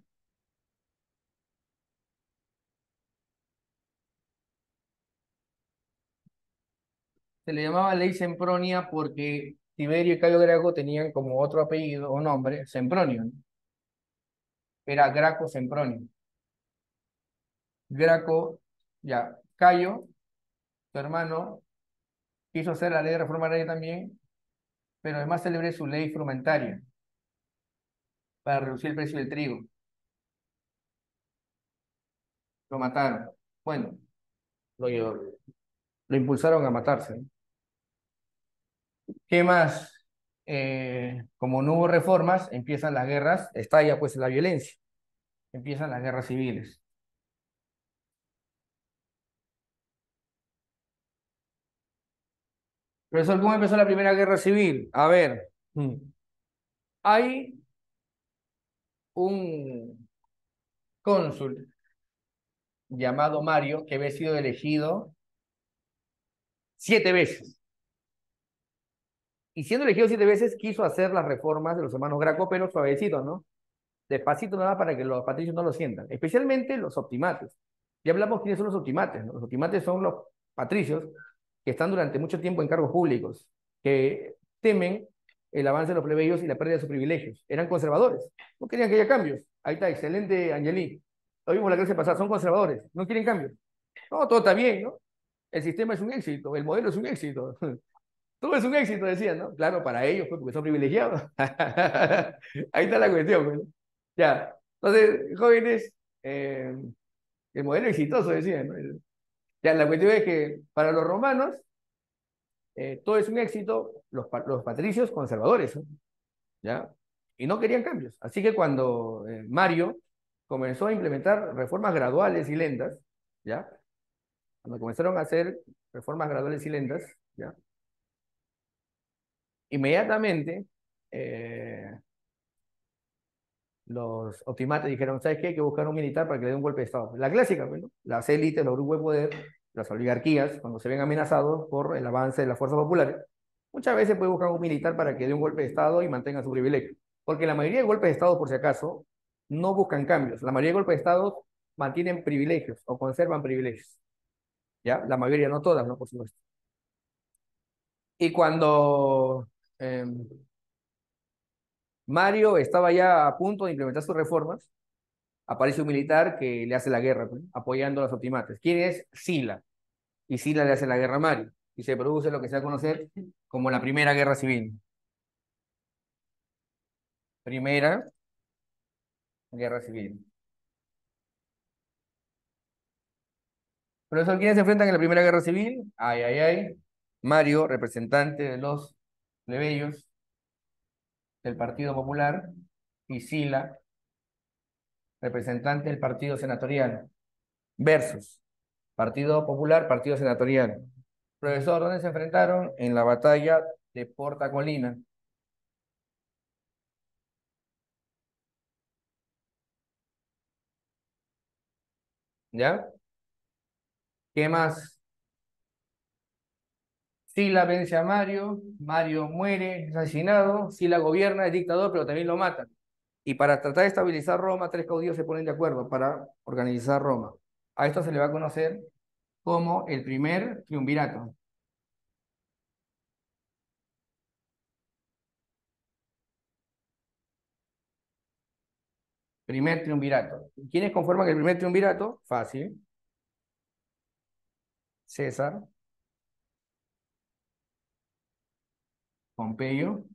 se le llamaba ley Sempronia porque Tiberio y Cayo Graco tenían como otro apellido o nombre, Sempronio, ¿no? Era Graco Sempronio. Graco, ya, Cayo, su hermano, quiso hacer la ley de reforma agraria también, pero además celebré su ley frumentaria para reducir el precio del trigo. Lo mataron. Bueno, lo, lo impulsaron a matarse, ¿no? ¿Qué más? Como no hubo reformas, empiezan las guerras, estalla pues la violencia, empiezan las guerras civiles. Profesor, ¿cómo empezó la primera guerra civil? A ver, hay un cónsul llamado Mario que había sido elegido 7 veces. Y siendo elegido 7 veces, quiso hacer las reformas de los hermanos Graco, pero suavecito, ¿no? Despacito nada para que los patricios no lo sientan, especialmente los optimates. Ya hablamos quiénes son los optimates, ¿no? Los optimates son los patricios que están durante mucho tiempo en cargos públicos, que temen el avance de los plebeyos y la pérdida de sus privilegios. Eran conservadores, no querían que haya cambios. Ahí está, excelente, Angelique. Lo vimos la clase pasada, son conservadores, no quieren cambios. No, todo está bien, ¿no? El sistema es un éxito, el modelo es un éxito. Todo es un éxito, decían, ¿no? Claro, para ellos, pues, porque son privilegiados. Ahí está la cuestión, pues, ¿no? Ya. Entonces, jóvenes, el modelo exitoso, decían, ¿no? Ya, la cuestión es que para los romanos, todo es un éxito, los patricios conservadores, ¿no? ¿Ya? Y no querían cambios. Así que cuando Mario comenzó a implementar reformas graduales y lentas, ¿ya? Cuando comenzaron a hacer reformas graduales y lentas, ¿ya? Inmediatamente, eh, los optimates dijeron, ¿sabes qué? Hay que buscar un militar para que le dé un golpe de Estado. La clásica, pues, ¿no? Las élites, los grupos de poder, las oligarquías, cuando se ven amenazados por el avance de las fuerzas populares, muchas veces puede buscar un militar para que dé un golpe de Estado y mantenga su privilegio. Porque la mayoría de golpes de Estado, por si acaso, no buscan cambios. La mayoría de golpes de Estado mantienen privilegios o conservan privilegios. ¿Ya? La mayoría, no todas, ¿no? Por supuesto. Y cuando eh, Mario estaba ya a punto de implementar sus reformas, aparece un militar que le hace la guerra, pues, apoyando a los optimates. ¿Quién es? Sila. Y Sila le hace la guerra a Mario. Y se produce lo que se va a conocer como la Primera Guerra Civil. Primera Guerra Civil. Profesor, ¿quiénes se enfrentan en la Primera Guerra Civil? Ay, ay, ay. Mario, representante de los plebeyos del Partido Popular, y Sila, representante del Partido Senatorial, versus Partido Popular, Partido Senatorial. Profesor, ¿dónde se enfrentaron? En la batalla de Porta Colina. ¿Ya? ¿Qué más? Sila vence a Mario, Mario muere, es asesinado, Sila gobierna, es dictador, pero también lo matan. Y para tratar de estabilizar Roma, tres caudillos se ponen de acuerdo para organizar Roma. A esto se le va a conocer como el primer triunvirato. Primer triunvirato. ¿Quiénes conforman el primer triunvirato? Fácil. César, Pompeyo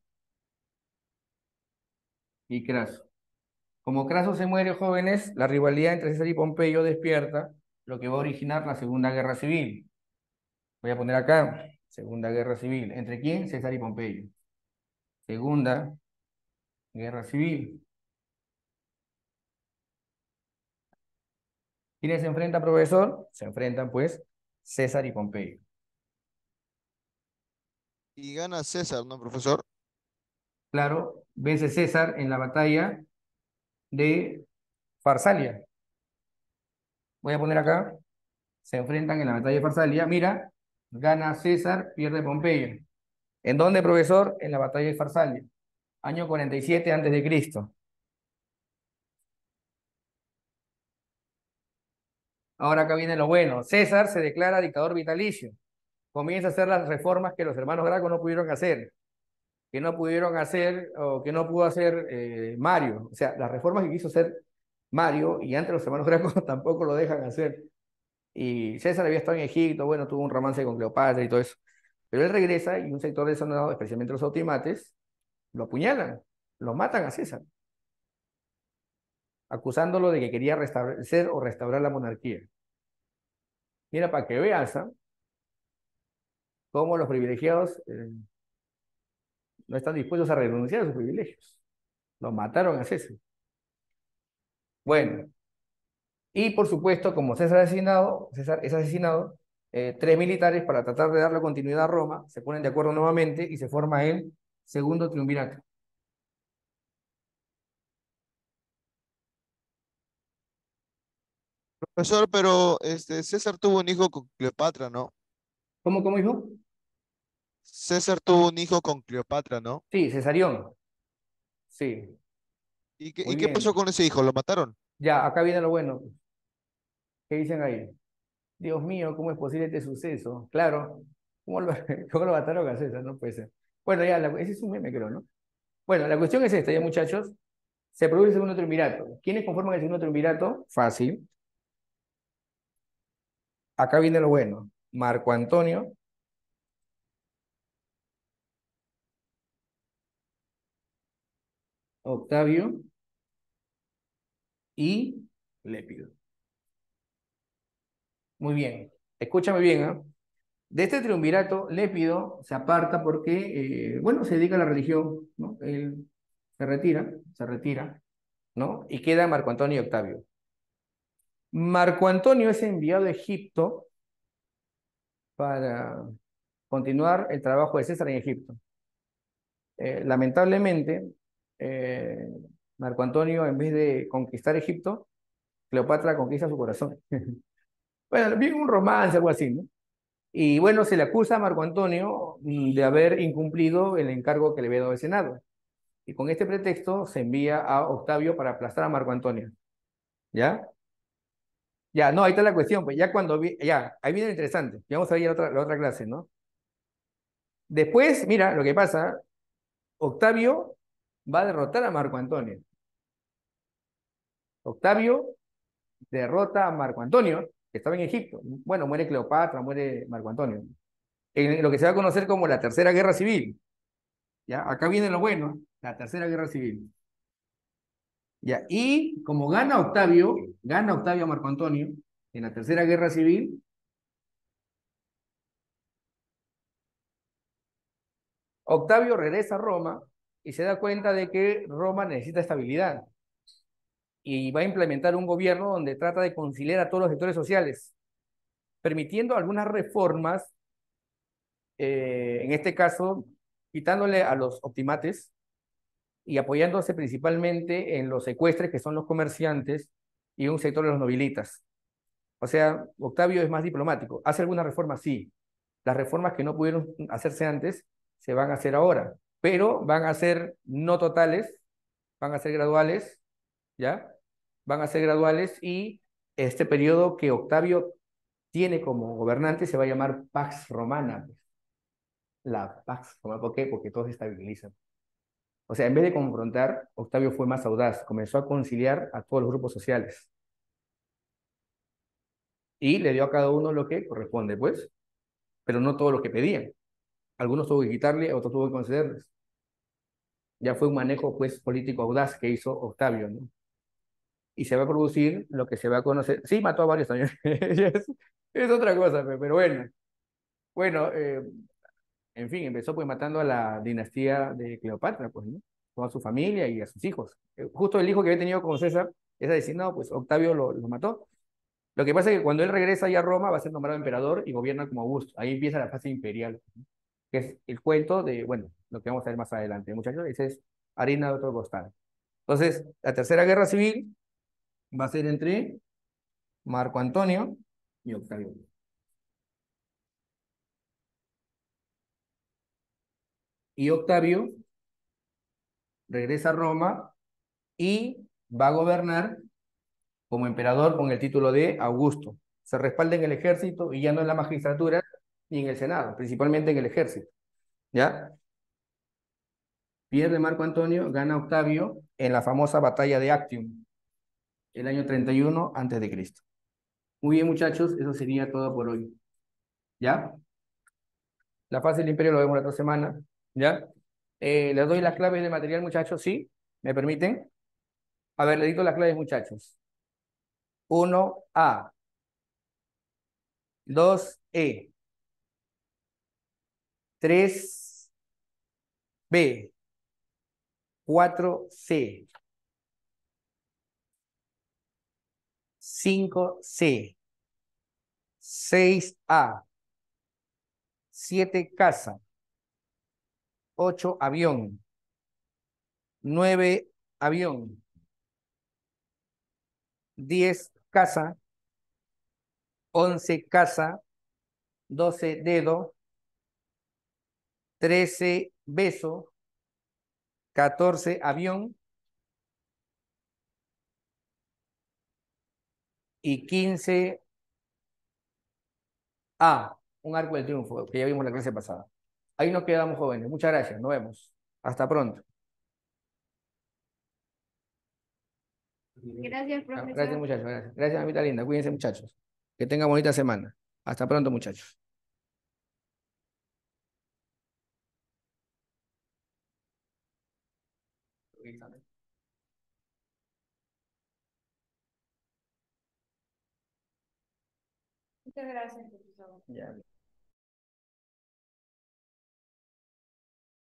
y Craso. Como Craso se muere, jóvenes, la rivalidad entre César y Pompeyo despierta, lo que va a originar la Segunda Guerra Civil. Voy a poner acá, Segunda Guerra Civil. ¿Entre quién? César y Pompeyo. Segunda Guerra Civil. ¿Quiénes se enfrentan, profesor? Se enfrentan, pues, César y Pompeyo. Y gana César, ¿no, profesor? Claro, vence César en la batalla de Farsalia. Voy a poner acá, se enfrentan en la batalla de Farsalia. Mira, gana César, pierde Pompeyo. ¿En dónde, profesor? En la batalla de Farsalia, año 47 antes de Cristo. Ahora acá viene lo bueno. César se declara dictador vitalicio. Comienza a hacer las reformas que los hermanos Graco no pudieron hacer, que no pudieron hacer o que no pudo hacer Mario. O sea, las reformas que quiso hacer Mario y antes los hermanos Graco tampoco lo dejan hacer. Y César había estado en Egipto, bueno, tuvo un romance con Cleopatra y todo eso. Pero él regresa y un sector del Senado, especialmente los otimates, lo apuñalan, lo matan a César, acusándolo de que quería restablecer o restaurar la monarquía. Mira, para que veas, ¿ah? Cómo los privilegiados no están dispuestos a renunciar a sus privilegios. Lo mataron a César. Bueno, y por supuesto, como César es asesinado, tres militares para tratar de darle continuidad a Roma se ponen de acuerdo nuevamente y se forma el segundo triunvirato. Profesor, pero César tuvo un hijo con Cleopatra, ¿no? ¿Cómo dijo? César tuvo un hijo con Cleopatra, ¿no? Sí, Cesarión. Sí, ¿Y qué, muy y qué pasó bien. con ese hijo? ¿Lo mataron? Ya, acá viene lo bueno. ¿Qué dicen ahí? Dios mío, ¿cómo es posible este suceso? Claro, ¿cómo lo, cómo lo mataron a César? No puede ser. Bueno, ya, ese es un meme, creo, ¿no? Bueno, la cuestión es esta, ya muchachos. Se produce el segundo triunvirato. ¿Quiénes conforman el segundo triunvirato? Fácil. Acá viene lo bueno. Marco Antonio, Octavio y Lépido. Muy bien. Escúchame bien, ¿ah? De este triunvirato, Lépido se aparta porque, bueno, se dedica a la religión, ¿no? Él se retira, ¿no? Y queda Marco Antonio y Octavio. Marco Antonio es enviado a Egipto para continuar el trabajo de César en Egipto. Lamentablemente, eh, Marco Antonio, en vez de conquistar Egipto, Cleopatra conquista su corazón. Bueno, viene un romance, algo así, ¿no? Y bueno, se le acusa a Marco Antonio de haber incumplido el encargo que le había dado el Senado. Y con este pretexto se envía a Octavio para aplastar a Marco Antonio. ¿Ya? Ya, no, ahí está la cuestión, pues ya ya, ahí viene lo interesante. Ya vamos a ver la otra clase, ¿no? Después, mira, lo que pasa, Octavio va a derrotar a Marco Antonio. Octavio derrota a Marco Antonio, que estaba en Egipto. Bueno, muere Cleopatra, muere Marco Antonio. En lo que se va a conocer como la Tercera Guerra Civil. ¿Ya? Acá viene lo bueno, la Tercera Guerra Civil. ¿Ya? Y como gana Octavio a Marco Antonio en la Tercera Guerra Civil, Octavio regresa a Roma y se da cuenta de que Roma necesita estabilidad y va a implementar un gobierno donde trata de conciliar a todos los sectores sociales, permitiendo algunas reformas, en este caso, quitándole a los optimates y apoyándose principalmente en los secuestres, que son los comerciantes, y un sector de los nobilitas. O sea, Octavio es más diplomático. ¿Hace alguna reforma? Sí. Las reformas que no pudieron hacerse antes se van a hacer ahora, pero van a ser no totales, van a ser graduales, ¿ya? Van a ser graduales y este periodo que Octavio tiene como gobernante se va a llamar Pax Romana, pues. La Pax Romana, ¿por qué? Porque todos se estabilizan. O sea, en vez de confrontar, Octavio fue más audaz, comenzó a conciliar a todos los grupos sociales y le dio a cada uno lo que corresponde, pues, pero no todo lo que pedían. Algunos tuvo que quitarle, otros tuvo que concederles. Ya fue un manejo, pues, político audaz que hizo Octavio, ¿no? Y se va a producir lo que se va a conocer. Sí, mató a varios también. Es otra cosa, pero bueno. Bueno, en fin, empezó pues matando a la dinastía de Cleopatra, pues, ¿no? Toda su familia y a sus hijos. Justo el hijo que había tenido con César, es decir, no, pues Octavio lo mató. Lo que pasa es que cuando él regresa ya a Roma va a ser nombrado emperador y gobierna como Augusto. Ahí empieza la fase imperial, que es el cuento de, bueno, lo que vamos a ver más adelante, muchachos. Ese es harina de otro costal. Entonces, la tercera guerra civil va a ser entre Marco Antonio y Octavio. Y Octavio regresa a Roma y va a gobernar como emperador con el título de Augusto. Se respalda en el ejército y ya no en la magistratura ni en el Senado, principalmente en el ejército. ¿Ya? Pierde Marco Antonio, gana Octavio en la famosa batalla de Actium, el año 31 antes de Cristo. Muy bien, muchachos, eso sería todo por hoy. ¿Ya? La fase del imperio lo vemos la otra semana. ¿Ya? Les doy las claves del material, muchachos, ¿sí? ¿Me permiten? A ver, les digo las claves, muchachos. 1A, 2E, 3B, 4C, 5C, 6A, 7 casa, 8 avión, 9 avión, 10 casa, 11 casa, 12 dedo, 13 beso, 14 avión y 15 A, un arco del triunfo, que ya vimos la clase pasada. Ahí nos quedamos, jóvenes. Muchas gracias, nos vemos. Hasta pronto. Gracias, Gracias, profesor. muchachos. Gracias, gracias, mamita linda. Cuídense, muchachos. Que tengan bonita semana. Hasta pronto, muchachos. Muchas gracias, profesor. Ya.